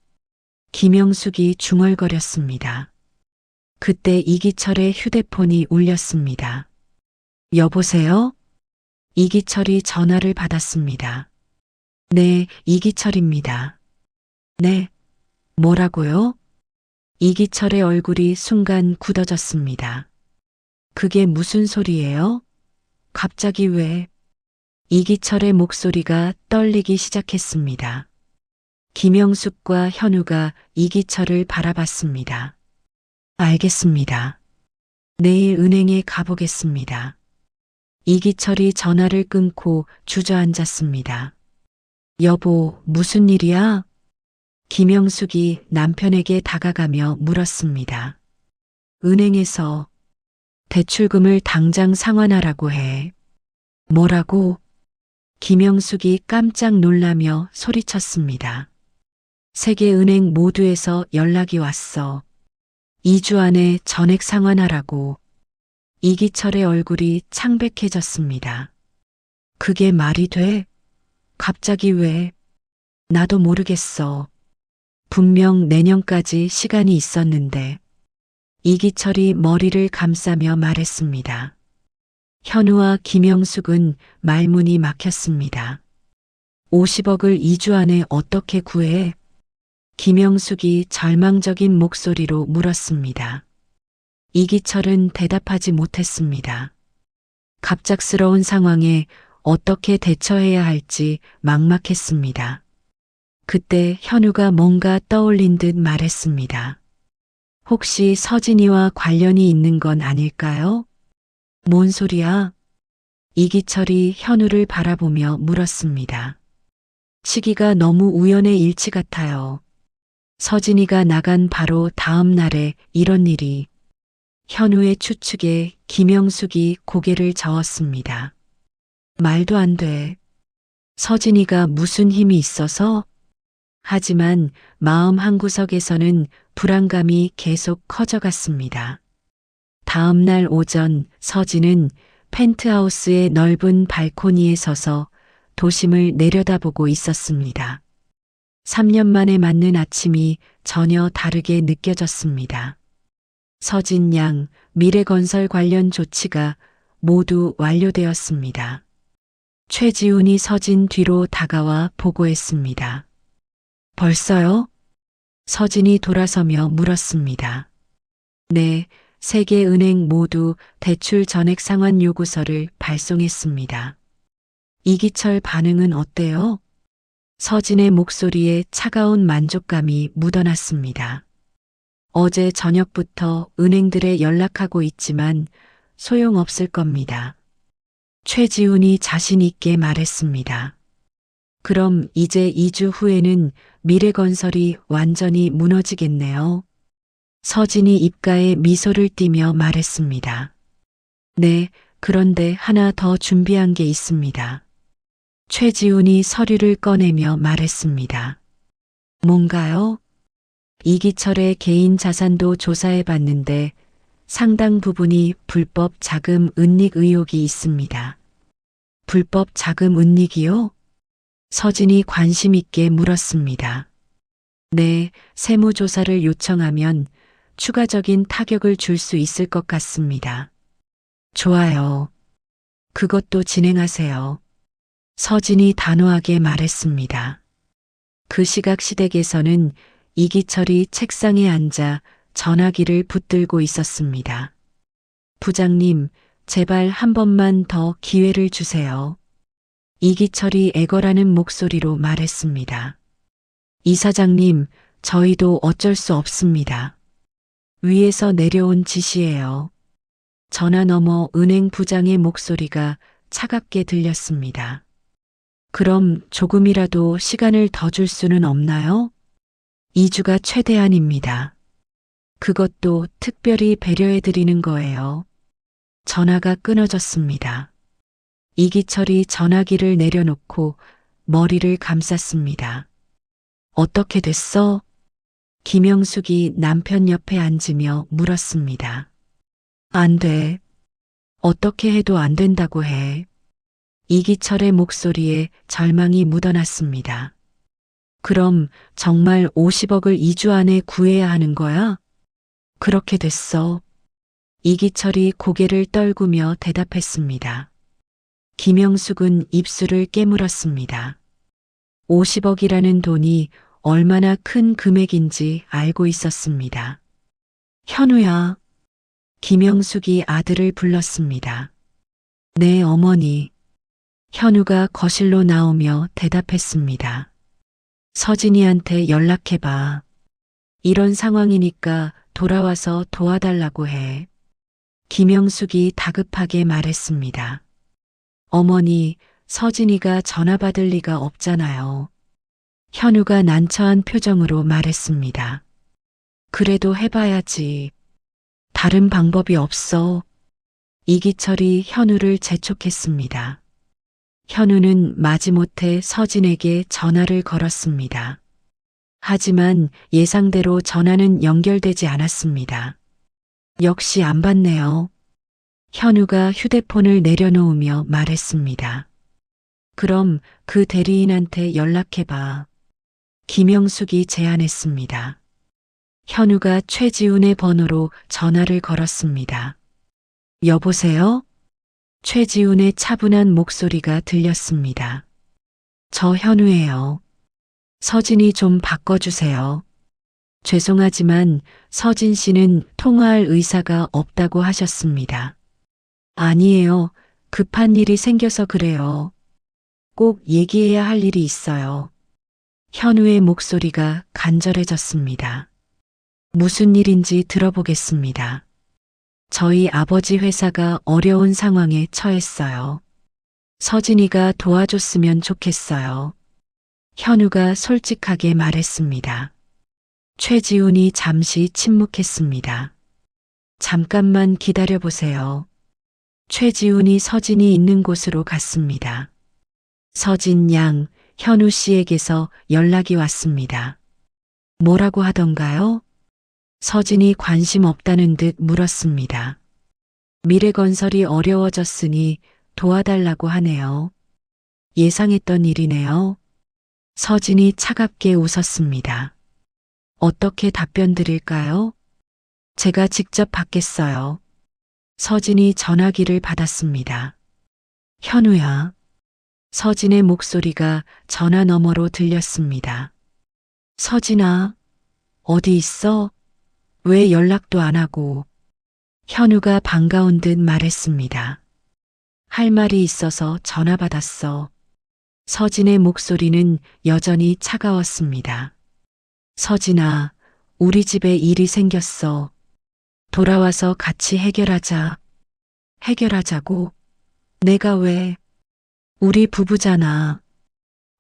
김영숙이 중얼거렸습니다. 그때 이기철의 휴대폰이 울렸습니다. 여보세요? 이기철이 전화를 받았습니다. 네, 이기철입니다. 네, 뭐라고요? 이기철의 얼굴이 순간 굳어졌습니다. 그게 무슨 소리예요? 갑자기 왜? 이기철의 목소리가 떨리기 시작했습니다. 김영숙과 현우가 이기철을 바라봤습니다. 알겠습니다. 내일 은행에 가보겠습니다. 이기철이 전화를 끊고 주저앉았습니다. 여보, 무슨 일이야? 김영숙이 남편에게 다가가며 물었습니다. 은행에서 대출금을 당장 상환하라고 해. 뭐라고? 김영숙이 깜짝 놀라며 소리쳤습니다. 세계은행 모두에서 연락이 왔어. 2주 안에 전액 상환하라고. 이기철의 얼굴이 창백해졌습니다. 그게 말이 돼? 갑자기 왜? 나도 모르겠어. 분명 내년까지 시간이 있었는데. 이기철이 머리를 감싸며 말했습니다. 현우와 김영숙은 말문이 막혔습니다. 50억을 2주 안에 어떻게 구해? 김영숙이 절망적인 목소리로 물었습니다. 이기철은 대답하지 못했습니다. 갑작스러운 상황에 어떻게 대처해야 할지 막막했습니다. 그때 현우가 뭔가 떠올린 듯 말했습니다. 혹시 서진이와 관련이 있는 건 아닐까요? 뭔 소리야? 이기철이 현우를 바라보며 물었습니다. 시기가 너무 우연의 일치 같아요. 서진이가 나간 바로 다음 날에 이런 일이. 현우의 추측에 김영숙이 고개를 저었습니다. 말도 안 돼. 서진이가 무슨 힘이 있어서? 하지만 마음 한구석에서는 불안감이 계속 커져갔습니다. 다음 날 오전 서진은 펜트하우스의 넓은 발코니에 서서 도심을 내려다보고 있었습니다. 3년 만에 맞는 아침이 전혀 다르게 느껴졌습니다. 서진 양, 미래건설 관련 조치가 모두 완료되었습니다. 최지훈이 서진 뒤로 다가와 보고했습니다. 벌써요? 서진이 돌아서며 물었습니다. 네, 세계은행 모두 대출 전액 상환 요구서를 발송했습니다. 이기철 반응은 어때요? 서진의 목소리에 차가운 만족감이 묻어났습니다. 어제 저녁부터 은행들에 연락하고 있지만 소용없을 겁니다. 최지훈이 자신 있게 말했습니다. 그럼 이제 2주 후에는 미래건설이 완전히 무너지겠네요. 서진이 입가에 미소를 띠며 말했습니다. 네, 그런데 하나 더 준비한 게 있습니다. 최지훈이 서류를 꺼내며 말했습니다. 뭔가요? 이기철의 개인 자산도 조사해 봤는데 상당 부분이 불법 자금 은닉 의혹이 있습니다. 불법 자금 은닉이요? 서진이 관심 있게 물었습니다. 네, 세무조사를 요청하면 추가적인 타격을 줄 수 있을 것 같습니다. 좋아요. 그것도 진행하세요. 서진이 단호하게 말했습니다. 그 시각 시댁에서는 이기철이 책상에 앉아 전화기를 붙들고 있었습니다. 부장님, 제발 한 번만 더 기회를 주세요. 이기철이 애걸하는 목소리로 말했습니다. 이사장님, 저희도 어쩔 수 없습니다. 위에서 내려온 지시예요. 전화 너머 은행 부장의 목소리가 차갑게 들렸습니다. 그럼 조금이라도 시간을 더 줄 수는 없나요? 2주가 최대한입니다. 그것도 특별히 배려해 드리는 거예요. 전화가 끊어졌습니다. 이기철이 전화기를 내려놓고 머리를 감쌌습니다. 어떻게 됐어? 김영숙이 남편 옆에 앉으며 물었습니다. 안 돼. 어떻게 해도 안 된다고 해. 이기철의 목소리에 절망이 묻어났습니다. 그럼 정말 50억을 2주 안에 구해야 하는 거야? 그렇게 됐어. 이기철이 고개를 떨구며 대답했습니다. 김영숙은 입술을 깨물었습니다. 50억이라는 돈이 얼마나 큰 금액인지 알고 있었습니다. 현우야. 김영숙이 아들을 불렀습니다. 네, 어머니. 현우가 거실로 나오며 대답했습니다. 서진이한테 연락해봐. 이런 상황이니까 돌아와서 도와달라고 해. 김영숙이 다급하게 말했습니다. 어머니, 서진이가 전화 받을 리가 없잖아요. 현우가 난처한 표정으로 말했습니다. 그래도 해봐야지. 다른 방법이 없어. 이기철이 현우를 재촉했습니다. 현우는 마지못해 서진에게 전화를 걸었습니다. 하지만 예상대로 전화는 연결되지 않았습니다. 역시 안 받네요. 현우가 휴대폰을 내려놓으며 말했습니다. 그럼 그 대리인한테 연락해봐. 김영숙이 제안했습니다. 현우가 최지훈의 번호로 전화를 걸었습니다. 여보세요? 최지훈의 차분한 목소리가 들렸습니다. 저 현우예요. 서진이 좀 바꿔주세요. 죄송하지만 서진 씨는 통화할 의사가 없다고 하셨습니다. 아니에요. 급한 일이 생겨서 그래요. 꼭 얘기해야 할 일이 있어요. 현우의 목소리가 간절해졌습니다. 무슨 일인지 들어보겠습니다. 저희 아버지 회사가 어려운 상황에 처했어요. 서진이가 도와줬으면 좋겠어요. 현우가 솔직하게 말했습니다. 최지훈이 잠시 침묵했습니다. 잠깐만 기다려보세요. 최지훈이 서진이 있는 곳으로 갔습니다. 서진 양, 현우 씨에게서 연락이 왔습니다. 뭐라고 하던가요? 서진이 관심 없다는 듯 물었습니다. 미래건설이 어려워졌으니 도와달라고 하네요. 예상했던 일이네요. 서진이 차갑게 웃었습니다. 어떻게 답변 드릴까요? 제가 직접 받겠어요. 서진이 전화기를 받았습니다. 현우야. 서진의 목소리가 전화 너머로 들렸습니다. 서진아, 어디 있어? 왜 연락도 안 하고? 현우가 반가운 듯 말했습니다. 할 말이 있어서 전화 받았어. 서진의 목소리는 여전히 차가웠습니다. 서진아, 우리 집에 일이 생겼어. 돌아와서 같이 해결하자. 해결하자고? 내가 왜? 우리 부부잖아.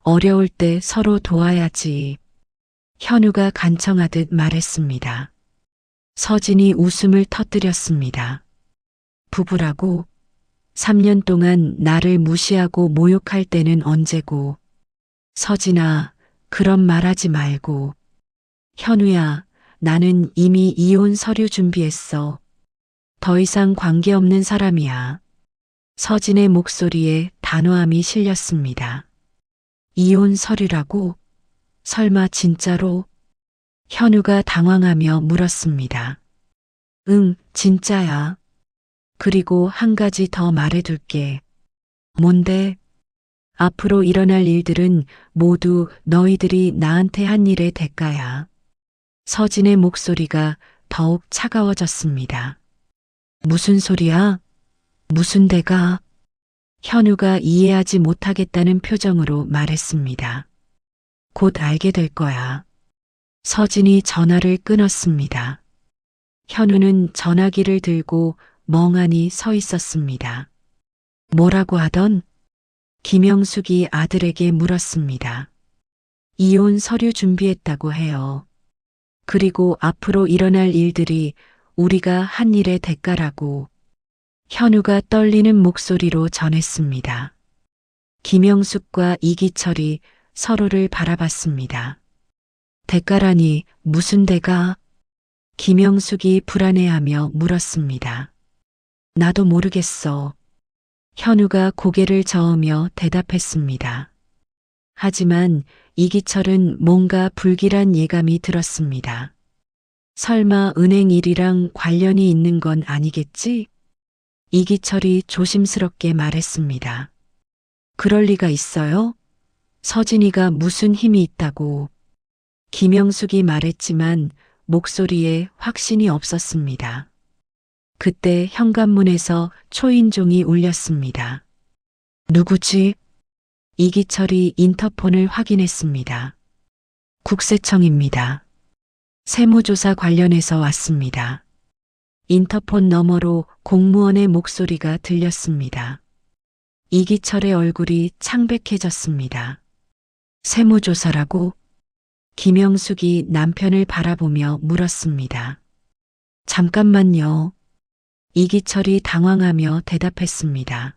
어려울 때 서로 도와야지. 현우가 간청하듯 말했습니다. 서진이 웃음을 터뜨렸습니다. 부부라고? 3년 동안 나를 무시하고 모욕할 때는 언제고? 서진아, 그런 말하지 말고. 현우야, 나는 이미 이혼 서류 준비했어. 더 이상 관계없는 사람이야. 서진의 목소리에 단호함이 실렸습니다. 이혼 서류라고? 설마 진짜로? 현우가 당황하며 물었습니다. 응, 진짜야. 그리고 한 가지 더 말해둘게. 뭔데? 앞으로 일어날 일들은 모두 너희들이 나한테 한 일의 대가야. 서진의 목소리가 더욱 차가워졌습니다. 무슨 소리야? 무슨 대가? 현우가 이해하지 못하겠다는 표정으로 말했습니다. 곧 알게 될 거야. 서진이 전화를 끊었습니다. 현우는 전화기를 들고 멍하니 서 있었습니다. 뭐라고 하던? 김영숙이 아들에게 물었습니다. 이혼 서류 준비했다고 해요. 그리고 앞으로 일어날 일들이 우리가 한 일의 대가라고. 현우가 떨리는 목소리로 전했습니다. 김영숙과 이기철이 서로를 바라봤습니다. 대가라니 무슨 대가? 김영숙이 불안해하며 물었습니다. 나도 모르겠어. 현우가 고개를 저으며 대답했습니다. 하지만 이기철은 뭔가 불길한 예감이 들었습니다. 설마 은행 일이랑 관련이 있는 건 아니겠지? 이기철이 조심스럽게 말했습니다. 그럴 리가 있어요? 서진이가 무슨 힘이 있다고. 김영숙이 말했지만 목소리에 확신이 없었습니다. 그때 현관문에서 초인종이 울렸습니다. 누구지? 이기철이 인터폰을 확인했습니다. 국세청입니다. 세무조사 관련해서 왔습니다. 인터폰 너머로 공무원의 목소리가 들렸습니다. 이기철의 얼굴이 창백해졌습니다. 세무조사라고? 김영숙이 남편을 바라보며 물었습니다. 잠깐만요. 이기철이 당황하며 대답했습니다.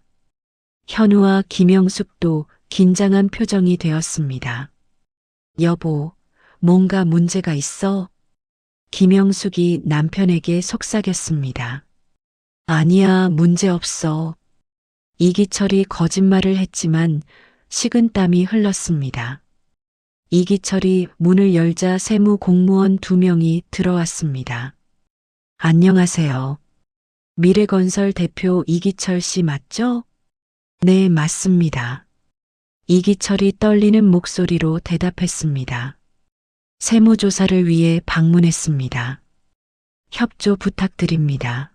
현우와 김영숙도 긴장한 표정이 되었습니다. 여보, 뭔가 문제가 있어? 김영숙이 남편에게 속삭였습니다. 아니야, 문제 없어. 이기철이 거짓말을 했지만 식은땀이 흘렀습니다. 이기철이 문을 열자 세무 공무원 2명이 들어왔습니다. 안녕하세요. 미래건설 대표 이기철 씨 맞죠? 네, 맞습니다. 이기철이 떨리는 목소리로 대답했습니다. 세무조사를 위해 방문했습니다. 협조 부탁드립니다.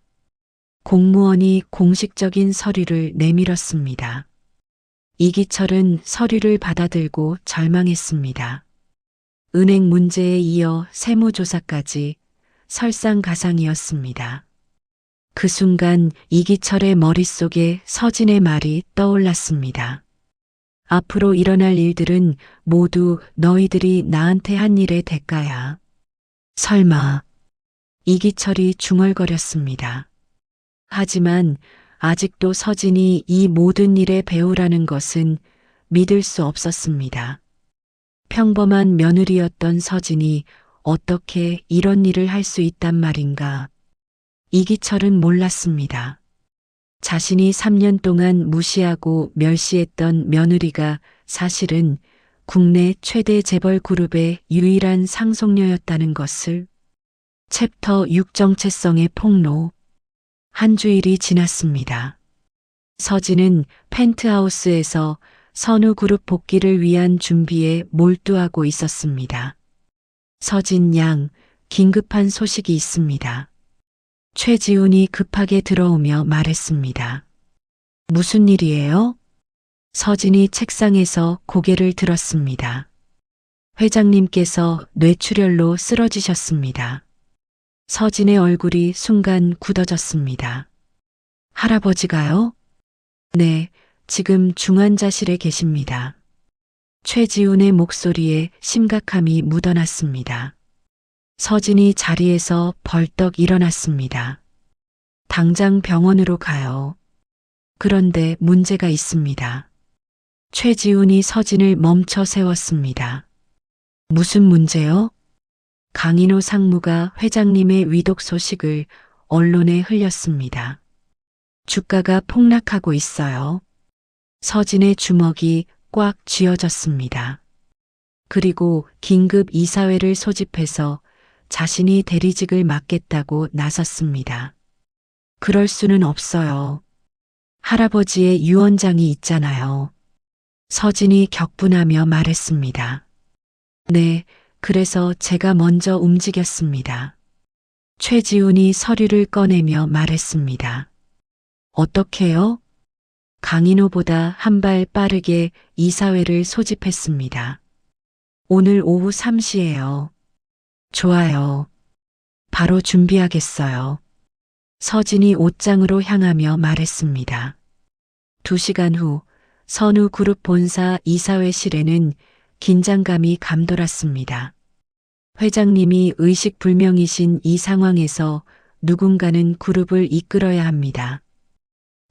공무원이 공식적인 서류를 내밀었습니다. 이기철은 서류를 받아들고 절망했습니다. 은행 문제에 이어 세무조사까지 설상가상이었습니다. 그 순간 이기철의 머릿속에 서진의 말이 떠올랐습니다. 앞으로 일어날 일들은 모두 너희들이 나한테 한 일의 대가야. 설마. 이기철이 중얼거렸습니다. 하지만 아직도 서진이 이 모든 일의 배우라는 것은 믿을 수 없었습니다. 평범한 며느리였던 서진이 어떻게 이런 일을 할 수 있단 말인가. 이기철은 몰랐습니다. 자신이 3년 동안 무시하고 멸시했던 며느리가 사실은 국내 최대 재벌 그룹의 유일한 상속녀였다는 것을. 챕터 6 정체성의 폭로. 한 주일이 지났습니다. 서진은 펜트하우스에서 선우그룹 복귀를 위한 준비에 몰두하고 있었습니다. 서진 양, 긴급한 소식이 있습니다. 최지훈이 급하게 들어오며 말했습니다. 무슨 일이에요? 서진이 책상에서 고개를 들었습니다. 회장님께서 뇌출혈로 쓰러지셨습니다. 서진의 얼굴이 순간 굳어졌습니다. 할아버지가요? 네, 지금 중환자실에 계십니다. 최지훈의 목소리에 심각함이 묻어났습니다. 서진이 자리에서 벌떡 일어났습니다. 당장 병원으로 가요. 그런데 문제가 있습니다. 최지훈이 서진을 멈춰 세웠습니다. 무슨 문제요? 강인호 상무가 회장님의 위독 소식을 언론에 흘렸습니다. 주가가 폭락하고 있어요. 서진의 주먹이 꽉 쥐어졌습니다. 그리고 긴급 이사회를 소집해서 자신이 대리직을 맡겠다고 나섰습니다. 그럴 수는 없어요. 할아버지의 유언장이 있잖아요. 서진이 격분하며 말했습니다. 네, 그래서 제가 먼저 움직였습니다. 최지훈이 서류를 꺼내며 말했습니다. 어떻게요? 강인호보다 한 발 빠르게 이사회를 소집했습니다. 오늘 오후 3시예요. 좋아요. 바로 준비하겠어요. 서진이 옷장으로 향하며 말했습니다. 2시간 후 선우그룹 본사 이사회실에는 긴장감이 감돌았습니다. 회장님이 의식불명이신 이 상황에서 누군가는 그룹을 이끌어야 합니다.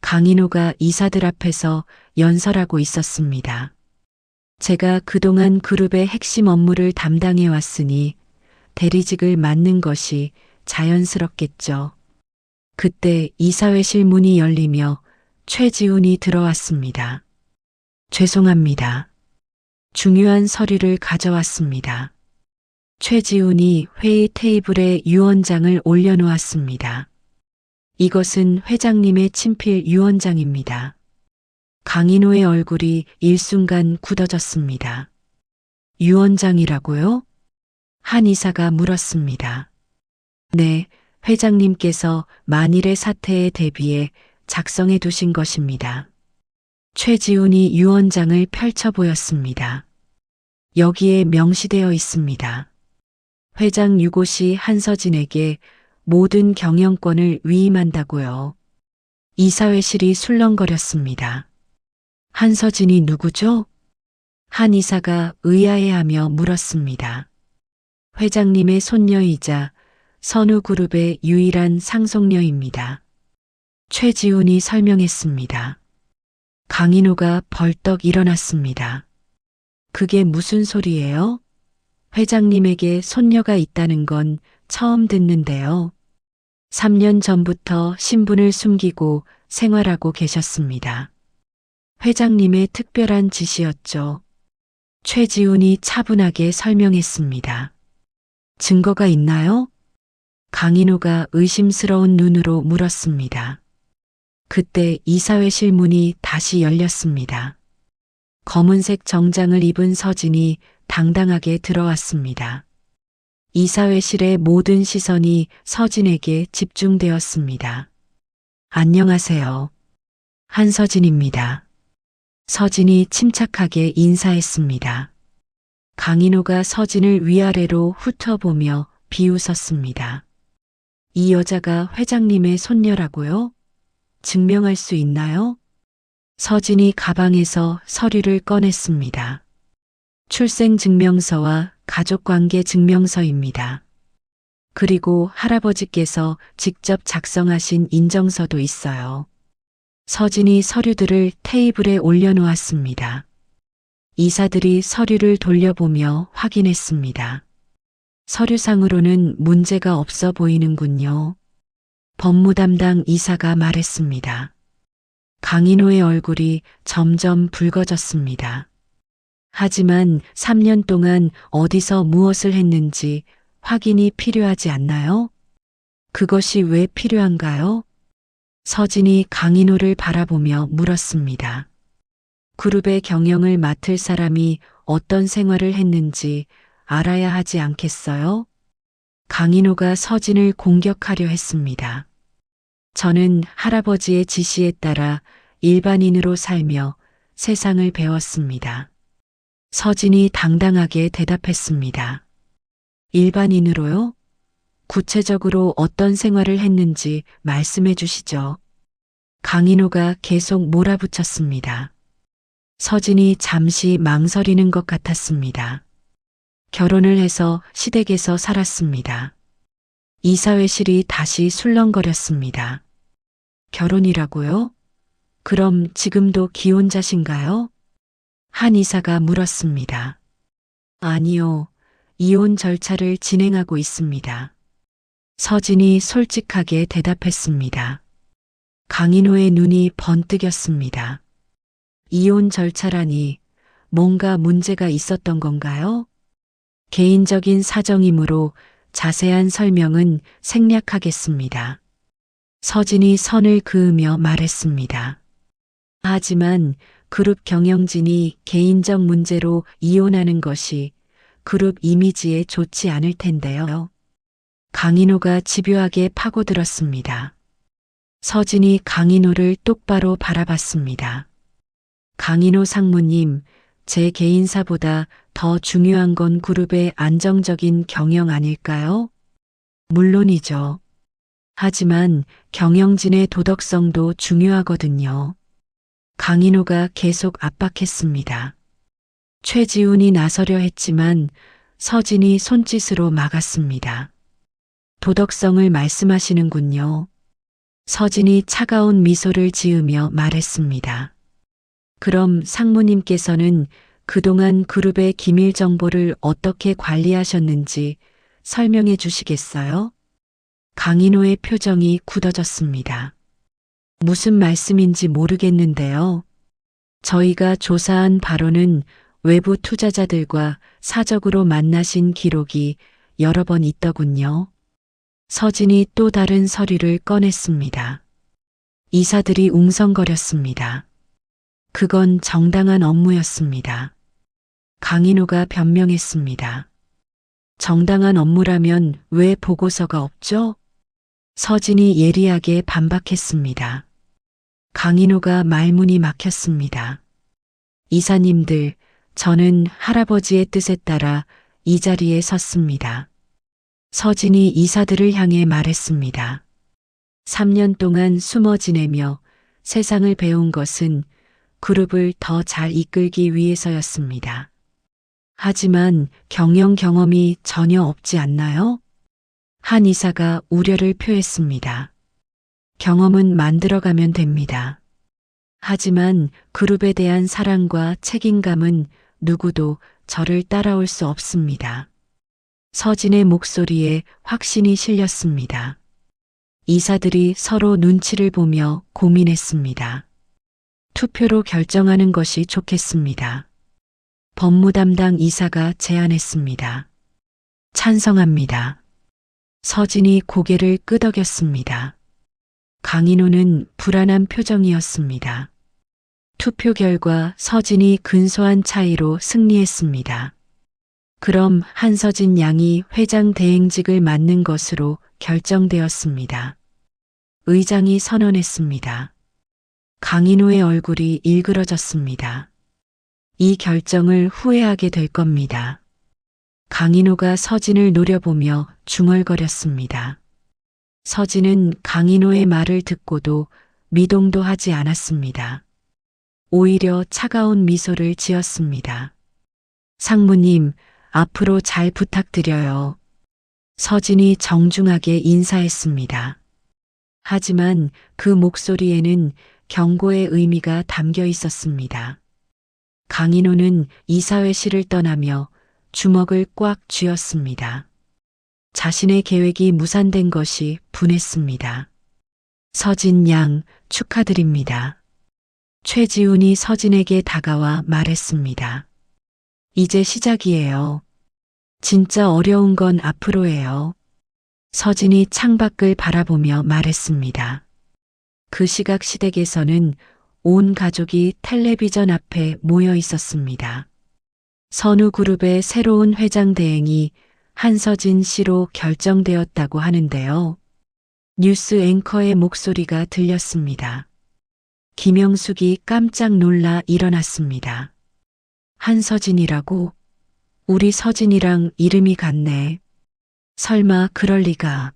강인호가 이사들 앞에서 연설하고 있었습니다. 제가 그동안 그룹의 핵심 업무를 담당해 왔으니 대리직을 맡는 것이 자연스럽겠죠. 그때 이사회실 문이 열리며 최지훈이 들어왔습니다. 죄송합니다. 중요한 서류를 가져왔습니다. 최지훈이 회의 테이블에 유언장을 올려놓았습니다. 이것은 회장님의 친필 유언장입니다. 강인호의 얼굴이 일순간 굳어졌습니다. 유언장이라고요? 한 이사가 물었습니다. 네, 회장님께서 만일의 사태에 대비해 작성해 두신 것입니다. 최지훈이 유언장을 펼쳐 보였습니다. 여기에 명시되어 있습니다. 회장 유고시 한서진에게 모든 경영권을 위임한다고요. 이사회실이 술렁거렸습니다. 한서진이 누구죠? 한 이사가 의아해하며 물었습니다. 회장님의 손녀이자 선우그룹의 유일한 상속녀입니다. 최지훈이 설명했습니다. 강인호가 벌떡 일어났습니다. 그게 무슨 소리예요? 회장님에게 손녀가 있다는 건 처음 듣는데요. 3년 전부터 신분을 숨기고 생활하고 계셨습니다. 회장님의 특별한 지시였죠. 최지훈이 차분하게 설명했습니다. 증거가 있나요? 강인호가 의심스러운 눈으로 물었습니다. 그때 이사회실 문이 다시 열렸습니다. 검은색 정장을 입은 서진이 당당하게 들어왔습니다. 이사회실의 모든 시선이 서진에게 집중되었습니다. 안녕하세요. 한서진입니다. 서진이 침착하게 인사했습니다. 강인호가 서진을 위아래로 훑어보며 비웃었습니다. 이 여자가 회장님의 손녀라고요? 증명할 수 있나요? 서진이 가방에서 서류를 꺼냈습니다. 출생증명서와 가족관계 증명서입니다. 그리고 할아버지께서 직접 작성하신 인정서도 있어요. 서진이 서류들을 테이블에 올려놓았습니다. 이사들이 서류를 돌려보며 확인했습니다. 서류상으로는 문제가 없어 보이는군요. 법무 담당 이사가 말했습니다. 강인호의 얼굴이 점점 붉어졌습니다. 하지만 3년 동안 어디서 무엇을 했는지 확인이 필요하지 않나요? 그것이 왜 필요한가요? 서진이 강인호를 바라보며 물었습니다. 그룹의 경영을 맡을 사람이 어떤 생활을 했는지 알아야 하지 않겠어요? 강인호가 서진을 공격하려 했습니다. 저는 할아버지의 지시에 따라 일반인으로 살며 세상을 배웠습니다. 서진이 당당하게 대답했습니다. 일반인으로요? 구체적으로 어떤 생활을 했는지 말씀해 주시죠. 강인호가 계속 몰아붙였습니다. 서진이 잠시 망설이는 것 같았습니다. 결혼을 해서 시댁에서 살았습니다. 이사회실이 다시 술렁거렸습니다. 결혼이라고요? 그럼 지금도 기혼자신가요? 한 이사가 물었습니다. 아니요, 이혼 절차를 진행하고 있습니다. 서진이 솔직하게 대답했습니다. 강인호의 눈이 번뜩였습니다. 이혼 절차라니 뭔가 문제가 있었던 건가요? 개인적인 사정이므로 자세한 설명은 생략하겠습니다. 서진이 선을 그으며 말했습니다. 하지만 그룹 경영진이 개인적 문제로 이혼하는 것이 그룹 이미지에 좋지 않을 텐데요. 강인호가 집요하게 파고들었습니다. 서진이 강인호를 똑바로 바라봤습니다. 강인호 상무님, 제 개인사보다 더 중요한 건 그룹의 안정적인 경영 아닐까요? 물론이죠. 하지만 경영진의 도덕성도 중요하거든요. 강인호가 계속 압박했습니다. 최지훈이 나서려 했지만 서진이 손짓으로 막았습니다. 도덕성을 말씀하시는군요. 서진이 차가운 미소를 지으며 말했습니다. 그럼 상무님께서는 그동안 그룹의 기밀 정보를 어떻게 관리하셨는지 설명해 주시겠어요? 강인호의 표정이 굳어졌습니다. 무슨 말씀인지 모르겠는데요. 저희가 조사한 바로는 외부 투자자들과 사적으로 만나신 기록이 여러 번 있더군요. 서진이 또 다른 서류를 꺼냈습니다. 이사들이 웅성거렸습니다. 그건 정당한 업무였습니다. 강인호가 변명했습니다. 정당한 업무라면 왜 보고서가 없죠? 서진이 예리하게 반박했습니다. 강인호가 말문이 막혔습니다. 이사님들, 저는 할아버지의 뜻에 따라 이 자리에 섰습니다. 서진이 이사들을 향해 말했습니다. 3년 동안 숨어 지내며 세상을 배운 것은 그룹을 더 잘 이끌기 위해서였습니다. 하지만 경영 경험이 전혀 없지 않나요? 한 이사가 우려를 표했습니다. 경험은 만들어가면 됩니다. 하지만 그룹에 대한 사랑과 책임감은 누구도 저를 따라올 수 없습니다. 서진의 목소리에 확신이 실렸습니다. 이사들이 서로 눈치를 보며 고민했습니다. 투표로 결정하는 것이 좋겠습니다. 법무 담당 이사가 제안했습니다. 찬성합니다. 서진이 고개를 끄덕였습니다. 강인호는 불안한 표정이었습니다. 투표 결과 서진이 근소한 차이로 승리했습니다. 그럼 한서진 양이 회장 대행직을 맡는 것으로 결정되었습니다. 의장이 선언했습니다. 강인호의 얼굴이 일그러졌습니다. 이 결정을 후회하게 될 겁니다. 강인호가 서진을 노려보며 중얼거렸습니다. 서진은 강인호의 말을 듣고도 미동도 하지 않았습니다. 오히려 차가운 미소를 지었습니다. 상무님, 앞으로 잘 부탁드려요. 서진이 정중하게 인사했습니다. 하지만 그 목소리에는 경고의 의미가 담겨 있었습니다. 강인호는 이사회실을 떠나며 주먹을 꽉 쥐었습니다. 자신의 계획이 무산된 것이 분했습니다. 서진 양, 축하드립니다. 최지훈이 서진에게 다가와 말했습니다. 이제 시작이에요. 진짜 어려운 건 앞으로예요. 서진이 창밖을 바라보며 말했습니다. 그 시각 시댁에서는 온 가족이 텔레비전 앞에 모여 있었습니다. 선우그룹의 새로운 회장 대행이 한서진 씨로 결정되었다고 하는데요. 뉴스 앵커의 목소리가 들렸습니다. 김영숙이 깜짝 놀라 일어났습니다. 한서진이라고? 우리 서진이랑 이름이 같네. 설마 그럴 리가.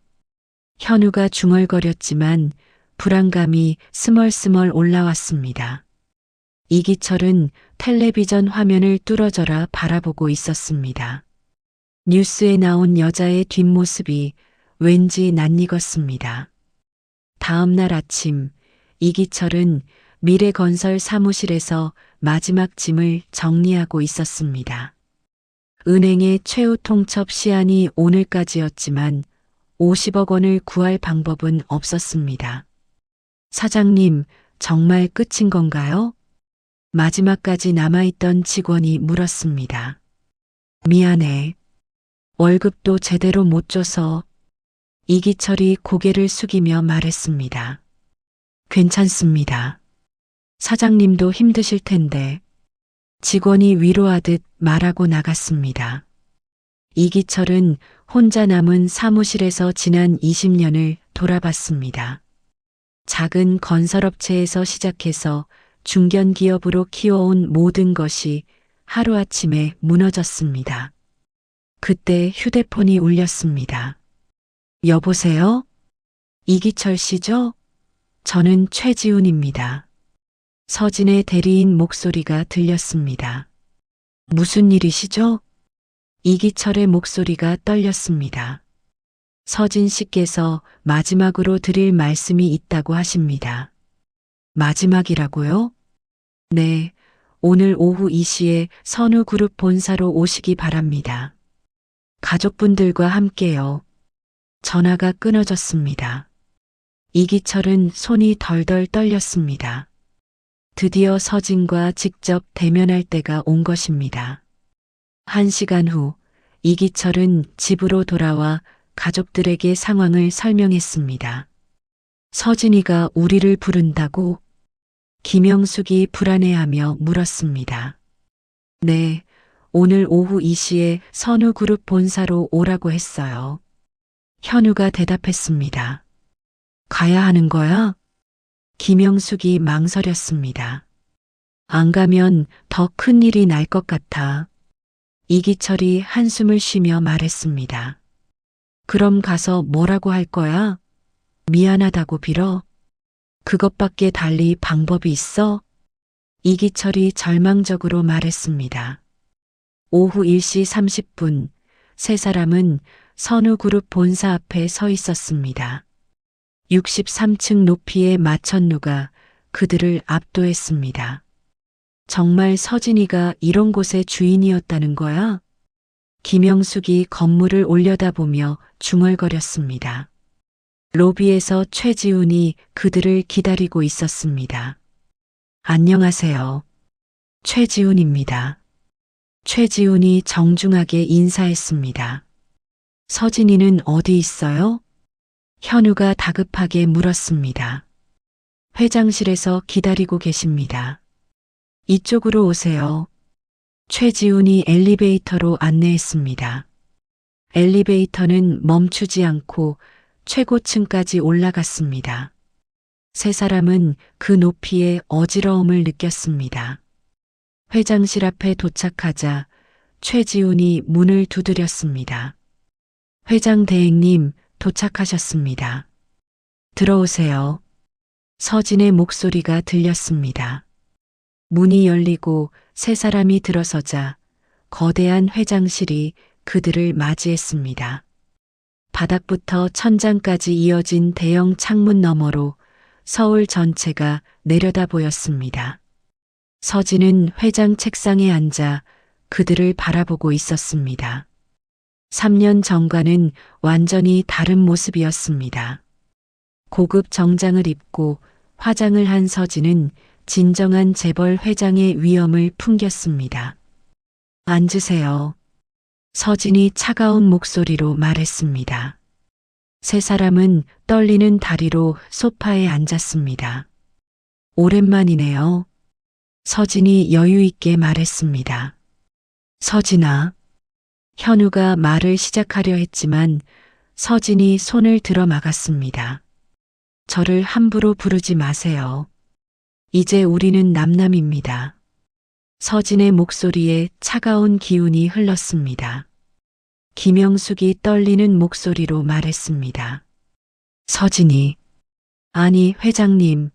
현우가 중얼거렸지만 불안감이 스멀스멀 올라왔습니다. 이기철은 텔레비전 화면을 뚫어져라 바라보고 있었습니다. 뉴스에 나온 여자의 뒷모습이 왠지 낯익었습니다. 다음 날 아침, 이기철은 미래건설 사무실에서 마지막 짐을 정리하고 있었습니다. 은행의 최후 통첩 시한이 오늘까지였지만 50억 원을 구할 방법은 없었습니다. 사장님, 정말 끝인 건가요? 마지막까지 남아있던 직원이 물었습니다. 미안해. 월급도 제대로 못 줘서. 이기철이 고개를 숙이며 말했습니다. 괜찮습니다. 사장님도 힘드실 텐데. 직원이 위로하듯 말하고 나갔습니다. 이기철은 혼자 남은 사무실에서 지난 20년을 돌아봤습니다. 작은 건설업체에서 시작해서 중견기업으로 키워온 모든 것이 하루아침에 무너졌습니다. 그때 휴대폰이 울렸습니다. 여보세요? 이기철 씨죠? 저는 최지훈입니다. 서진의 대리인 목소리가 들렸습니다. 무슨 일이시죠? 이기철의 목소리가 떨렸습니다. 서진 씨께서 마지막으로 드릴 말씀이 있다고 하십니다. 마지막이라고요? 네, 오늘 오후 2시에 선우그룹 본사로 오시기 바랍니다. 가족분들과 함께요. 전화가 끊어졌습니다. 이기철은 손이 덜덜 떨렸습니다. 드디어 서진과 직접 대면할 때가 온 것입니다. 1시간 후 이기철은 집으로 돌아와 가족들에게 상황을 설명했습니다. 서진이가 우리를 부른다고? 김영숙이 불안해하며 물었습니다. 네, 오늘 오후 2시에 선우그룹 본사로 오라고 했어요. 현우가 대답했습니다. 가야 하는 거야? 김영숙이 망설였습니다. 안 가면 더 큰 일이 날 것 같아. 이기철이 한숨을 쉬며 말했습니다. 그럼 가서 뭐라고 할 거야? 미안하다고 빌어? 그것밖에 달리 방법이 있어? 이기철이 절망적으로 말했습니다. 오후 1시 30분, 세 사람은 선우그룹 본사 앞에 서 있었습니다. 63층 높이의 마천루가 그들을 압도했습니다. 정말 서진이가 이런 곳의 주인이었다는 거야? 김영숙이 건물을 올려다보며 중얼거렸습니다. 로비에서 최지훈이 그들을 기다리고 있었습니다. 안녕하세요. 최지훈입니다. 최지훈이 정중하게 인사했습니다. 서진이는 어디 있어요? 현우가 다급하게 물었습니다. 회장실에서 기다리고 계십니다. 이쪽으로 오세요. 최지훈이 엘리베이터로 안내했습니다. 엘리베이터는 멈추지 않고 최고층까지 올라갔습니다. 세 사람은 그 높이에 어지러움을 느꼈습니다. 회장실 앞에 도착하자 최지훈이 문을 두드렸습니다. 회장 대행님 도착하셨습니다. 들어오세요. 서진의 목소리가 들렸습니다. 문이 열리고 세 사람이 들어서자 거대한 회장실이 그들을 맞이했습니다. 바닥부터 천장까지 이어진 대형 창문 너머로 서울 전체가 내려다 보였습니다. 서진은 회장 책상에 앉아 그들을 바라보고 있었습니다. 3년 전과는 완전히 다른 모습이었습니다. 고급 정장을 입고 화장을 한 서진은 진정한 재벌 회장의 위엄을 풍겼습니다. 앉으세요. 서진이 차가운 목소리로 말했습니다. 세 사람은 떨리는 다리로 소파에 앉았습니다. 오랜만이네요. 서진이 여유 있게 말했습니다. 서진아. 현우가 말을 시작하려 했지만 서진이 손을 들어 막았습니다. 저를 함부로 부르지 마세요. 이제 우리는 남남입니다. 서진의 목소리에 차가운 기운이 흘렀습니다. 김영숙이 떨리는 목소리로 말했습니다. 서진이. 아니, 회장님.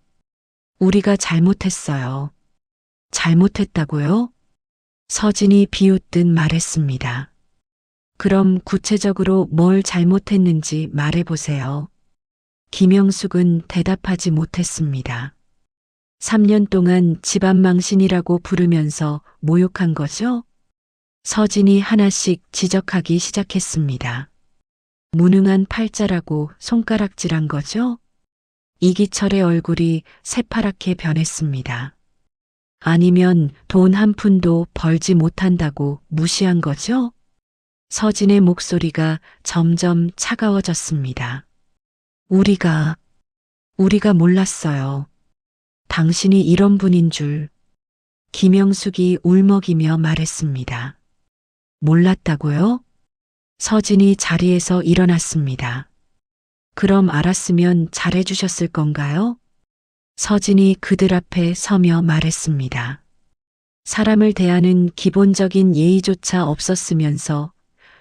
우리가 잘못했어요. 잘못했다고요? 서진이 비웃듯 말했습니다. 그럼 구체적으로 뭘 잘못했는지 말해보세요. 김영숙은 대답하지 못했습니다. 3년 동안 집안 망신이라고 부르면서 모욕한 거죠? 서진이 하나씩 지적하기 시작했습니다. 무능한 팔자라고 손가락질한 거죠? 이기철의 얼굴이 새파랗게 변했습니다. 아니면 돈 한 푼도 벌지 못한다고 무시한 거죠? 서진의 목소리가 점점 차가워졌습니다. 우리가 몰랐어요. 당신이 이런 분인 줄. 김영숙이 울먹이며 말했습니다. 몰랐다고요? 서진이 자리에서 일어났습니다. 그럼 알았으면 잘해주셨을 건가요? 서진이 그들 앞에 서며 말했습니다. 사람을 대하는 기본적인 예의조차 없었으면서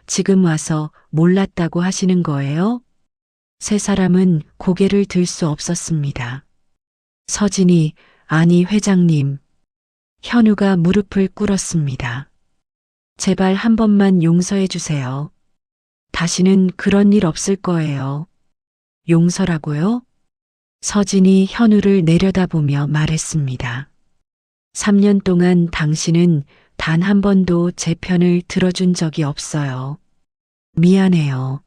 지금 와서 몰랐다고 하시는 거예요? 세 사람은 고개를 들 수 없었습니다. 서진이, 아니 회장님. 현우가 무릎을 꿇었습니다. 제발 한 번만 용서해 주세요. 다시는 그런 일 없을 거예요. 용서라고요? 서진이 현우를 내려다보며 말했습니다. 3년 동안 당신은 단 한 번도 제 편을 들어준 적이 없어요. 미안해요.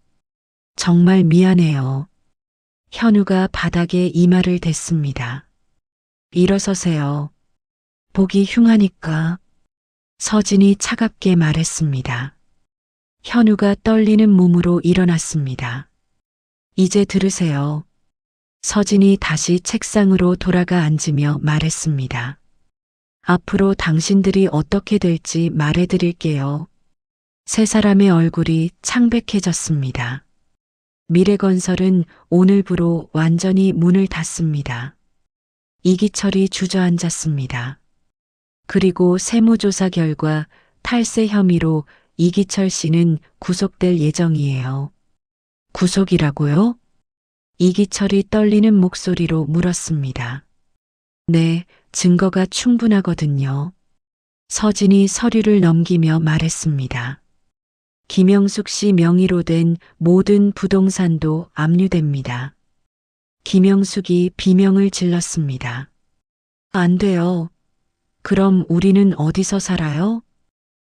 정말 미안해요. 현우가 바닥에 이마를 댔습니다. 일어서세요. 보기 흉하니까. 서진이 차갑게 말했습니다. 현우가 떨리는 몸으로 일어났습니다. 이제 들으세요. 서진이 다시 책상으로 돌아가 앉으며 말했습니다. 앞으로 당신들이 어떻게 될지 말해드릴게요. 세 사람의 얼굴이 창백해졌습니다. 미래건설은 오늘부로 완전히 문을 닫습니다. 이기철이 주저앉았습니다. 그리고 세무조사 결과 탈세 혐의로 이기철 씨는 구속될 예정이에요. 구속이라고요? 이기철이 떨리는 목소리로 물었습니다. 네, 증거가 충분하거든요. 서진이 서류를 넘기며 말했습니다. 김영숙 씨 명의로 된 모든 부동산도 압류됩니다. 김영숙이 비명을 질렀습니다. 안 돼요. 그럼 우리는 어디서 살아요?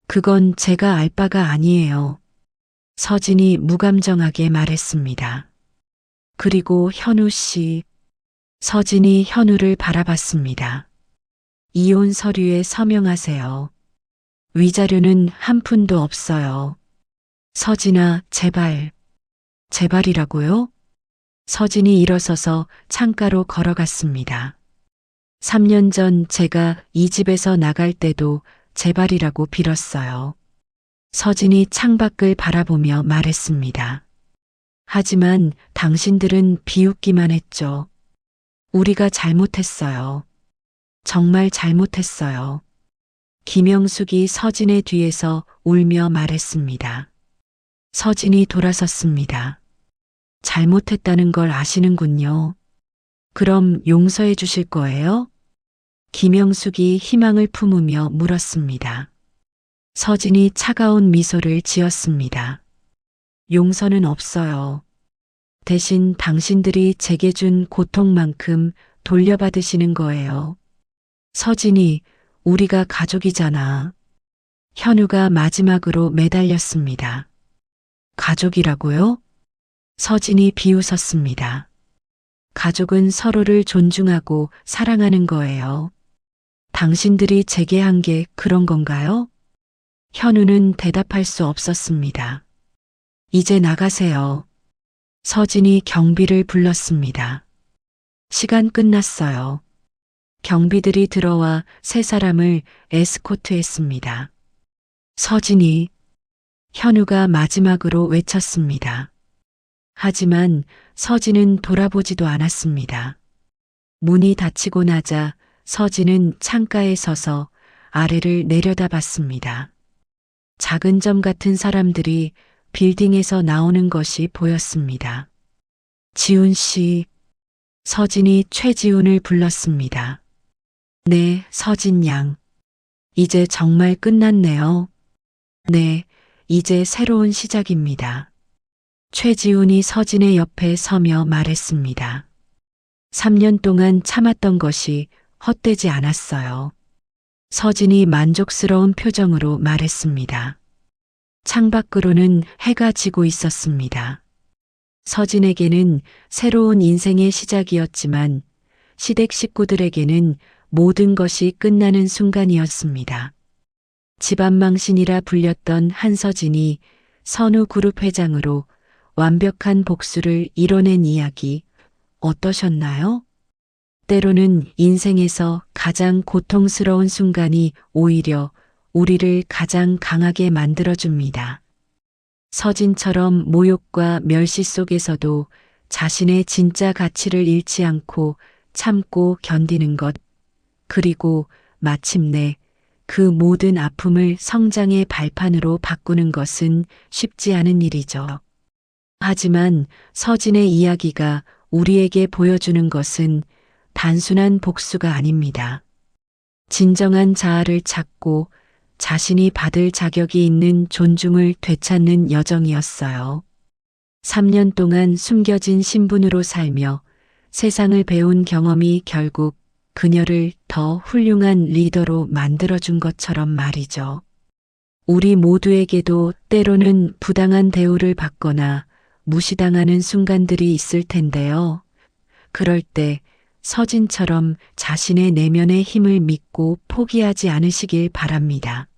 그건 제가 알 바가 아니에요. 서진이 무감정하게 말했습니다. 그리고 현우 씨, 서진이 현우를 바라봤습니다. 이혼 서류에 서명하세요. 위자료는 한 푼도 없어요. 서진아, 제발. 제발이라고요? 서진이 일어서서 창가로 걸어갔습니다. 3년 전 제가 이 집에서 나갈 때도 제발이라고 빌었어요. 서진이 창밖을 바라보며 말했습니다. 하지만 당신들은 비웃기만 했죠. 우리가 잘못했어요. 정말 잘못했어요. 김영숙이 서진의 뒤에서 울며 말했습니다. 서진이 돌아섰습니다. 잘못했다는 걸 아시는군요. 그럼 용서해 주실 거예요? 김영숙이 희망을 품으며 물었습니다. 서진이 차가운 미소를 지었습니다. 용서는 없어요. 대신 당신들이 제게 준 고통만큼 돌려받으시는 거예요. 서진이, 우리가 가족이잖아. 현우가 마지막으로 매달렸습니다. 가족이라고요? 서진이 비웃었습니다. 가족은 서로를 존중하고 사랑하는 거예요. 당신들이 제게 한 게 그런 건가요? 현우는 대답할 수 없었습니다. 이제 나가세요. 서진이 경비를 불렀습니다. 시간 끝났어요. 경비들이 들어와 세 사람을 에스코트했습니다. 서진이, 현우가 마지막으로 외쳤습니다. 하지만 서진은 돌아보지도 않았습니다. 문이 닫히고 나자 서진은 창가에 서서 아래를 내려다봤습니다. 작은 점 같은 사람들이 빌딩에서 나오는 것이 보였습니다. 지훈 씨, 서진이 최지훈을 불렀습니다. 네, 서진 양. 이제 정말 끝났네요. 네, 이제 새로운 시작입니다. 최지훈이 서진의 옆에 서며 말했습니다. 3년 동안 참았던 것이 헛되지 않았어요. 서진이 만족스러운 표정으로 말했습니다. 창밖으로는 해가 지고 있었습니다. 서진에게는 새로운 인생의 시작이었지만 시댁 식구들에게는 모든 것이 끝나는 순간이었습니다. 집안망신이라 불렸던 한서진이 선우그룹 회장으로 완벽한 복수를 이뤄낸 이야기 어떠셨나요? 때로는 인생에서 가장 고통스러운 순간이 오히려 우리를 가장 강하게 만들어줍니다. 서진처럼 모욕과 멸시 속에서도 자신의 진짜 가치를 잃지 않고 참고 견디는 것, 그리고 마침내 그 모든 아픔을 성장의 발판으로 바꾸는 것은 쉽지 않은 일이죠. 하지만 서진의 이야기가 우리에게 보여주는 것은 단순한 복수가 아닙니다. 진정한 자아를 찾고 자신이 받을 자격이 있는 존중을 되찾는 여정이었어요. 3년 동안 숨겨진 신분으로 살며 세상을 배운 경험이 결국 그녀를 더 훌륭한 리더로 만들어준 것처럼 말이죠. 우리 모두에게도 때로는 부당한 대우를 받거나 무시당하는 순간들이 있을 텐데요. 그럴 때 서진처럼 자신의 내면의 힘을 믿고 포기하지 않으시길 바랍니다.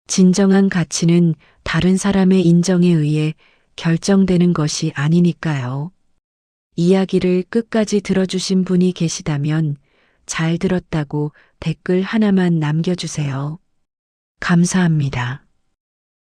진정한 가치는 다른 사람의 인정에 의해 결정되는 것이 아니니까요. 이야기를 끝까지 들어주신 분이 계시다면 잘 들었다고 댓글 하나만 남겨주세요. 감사합니다.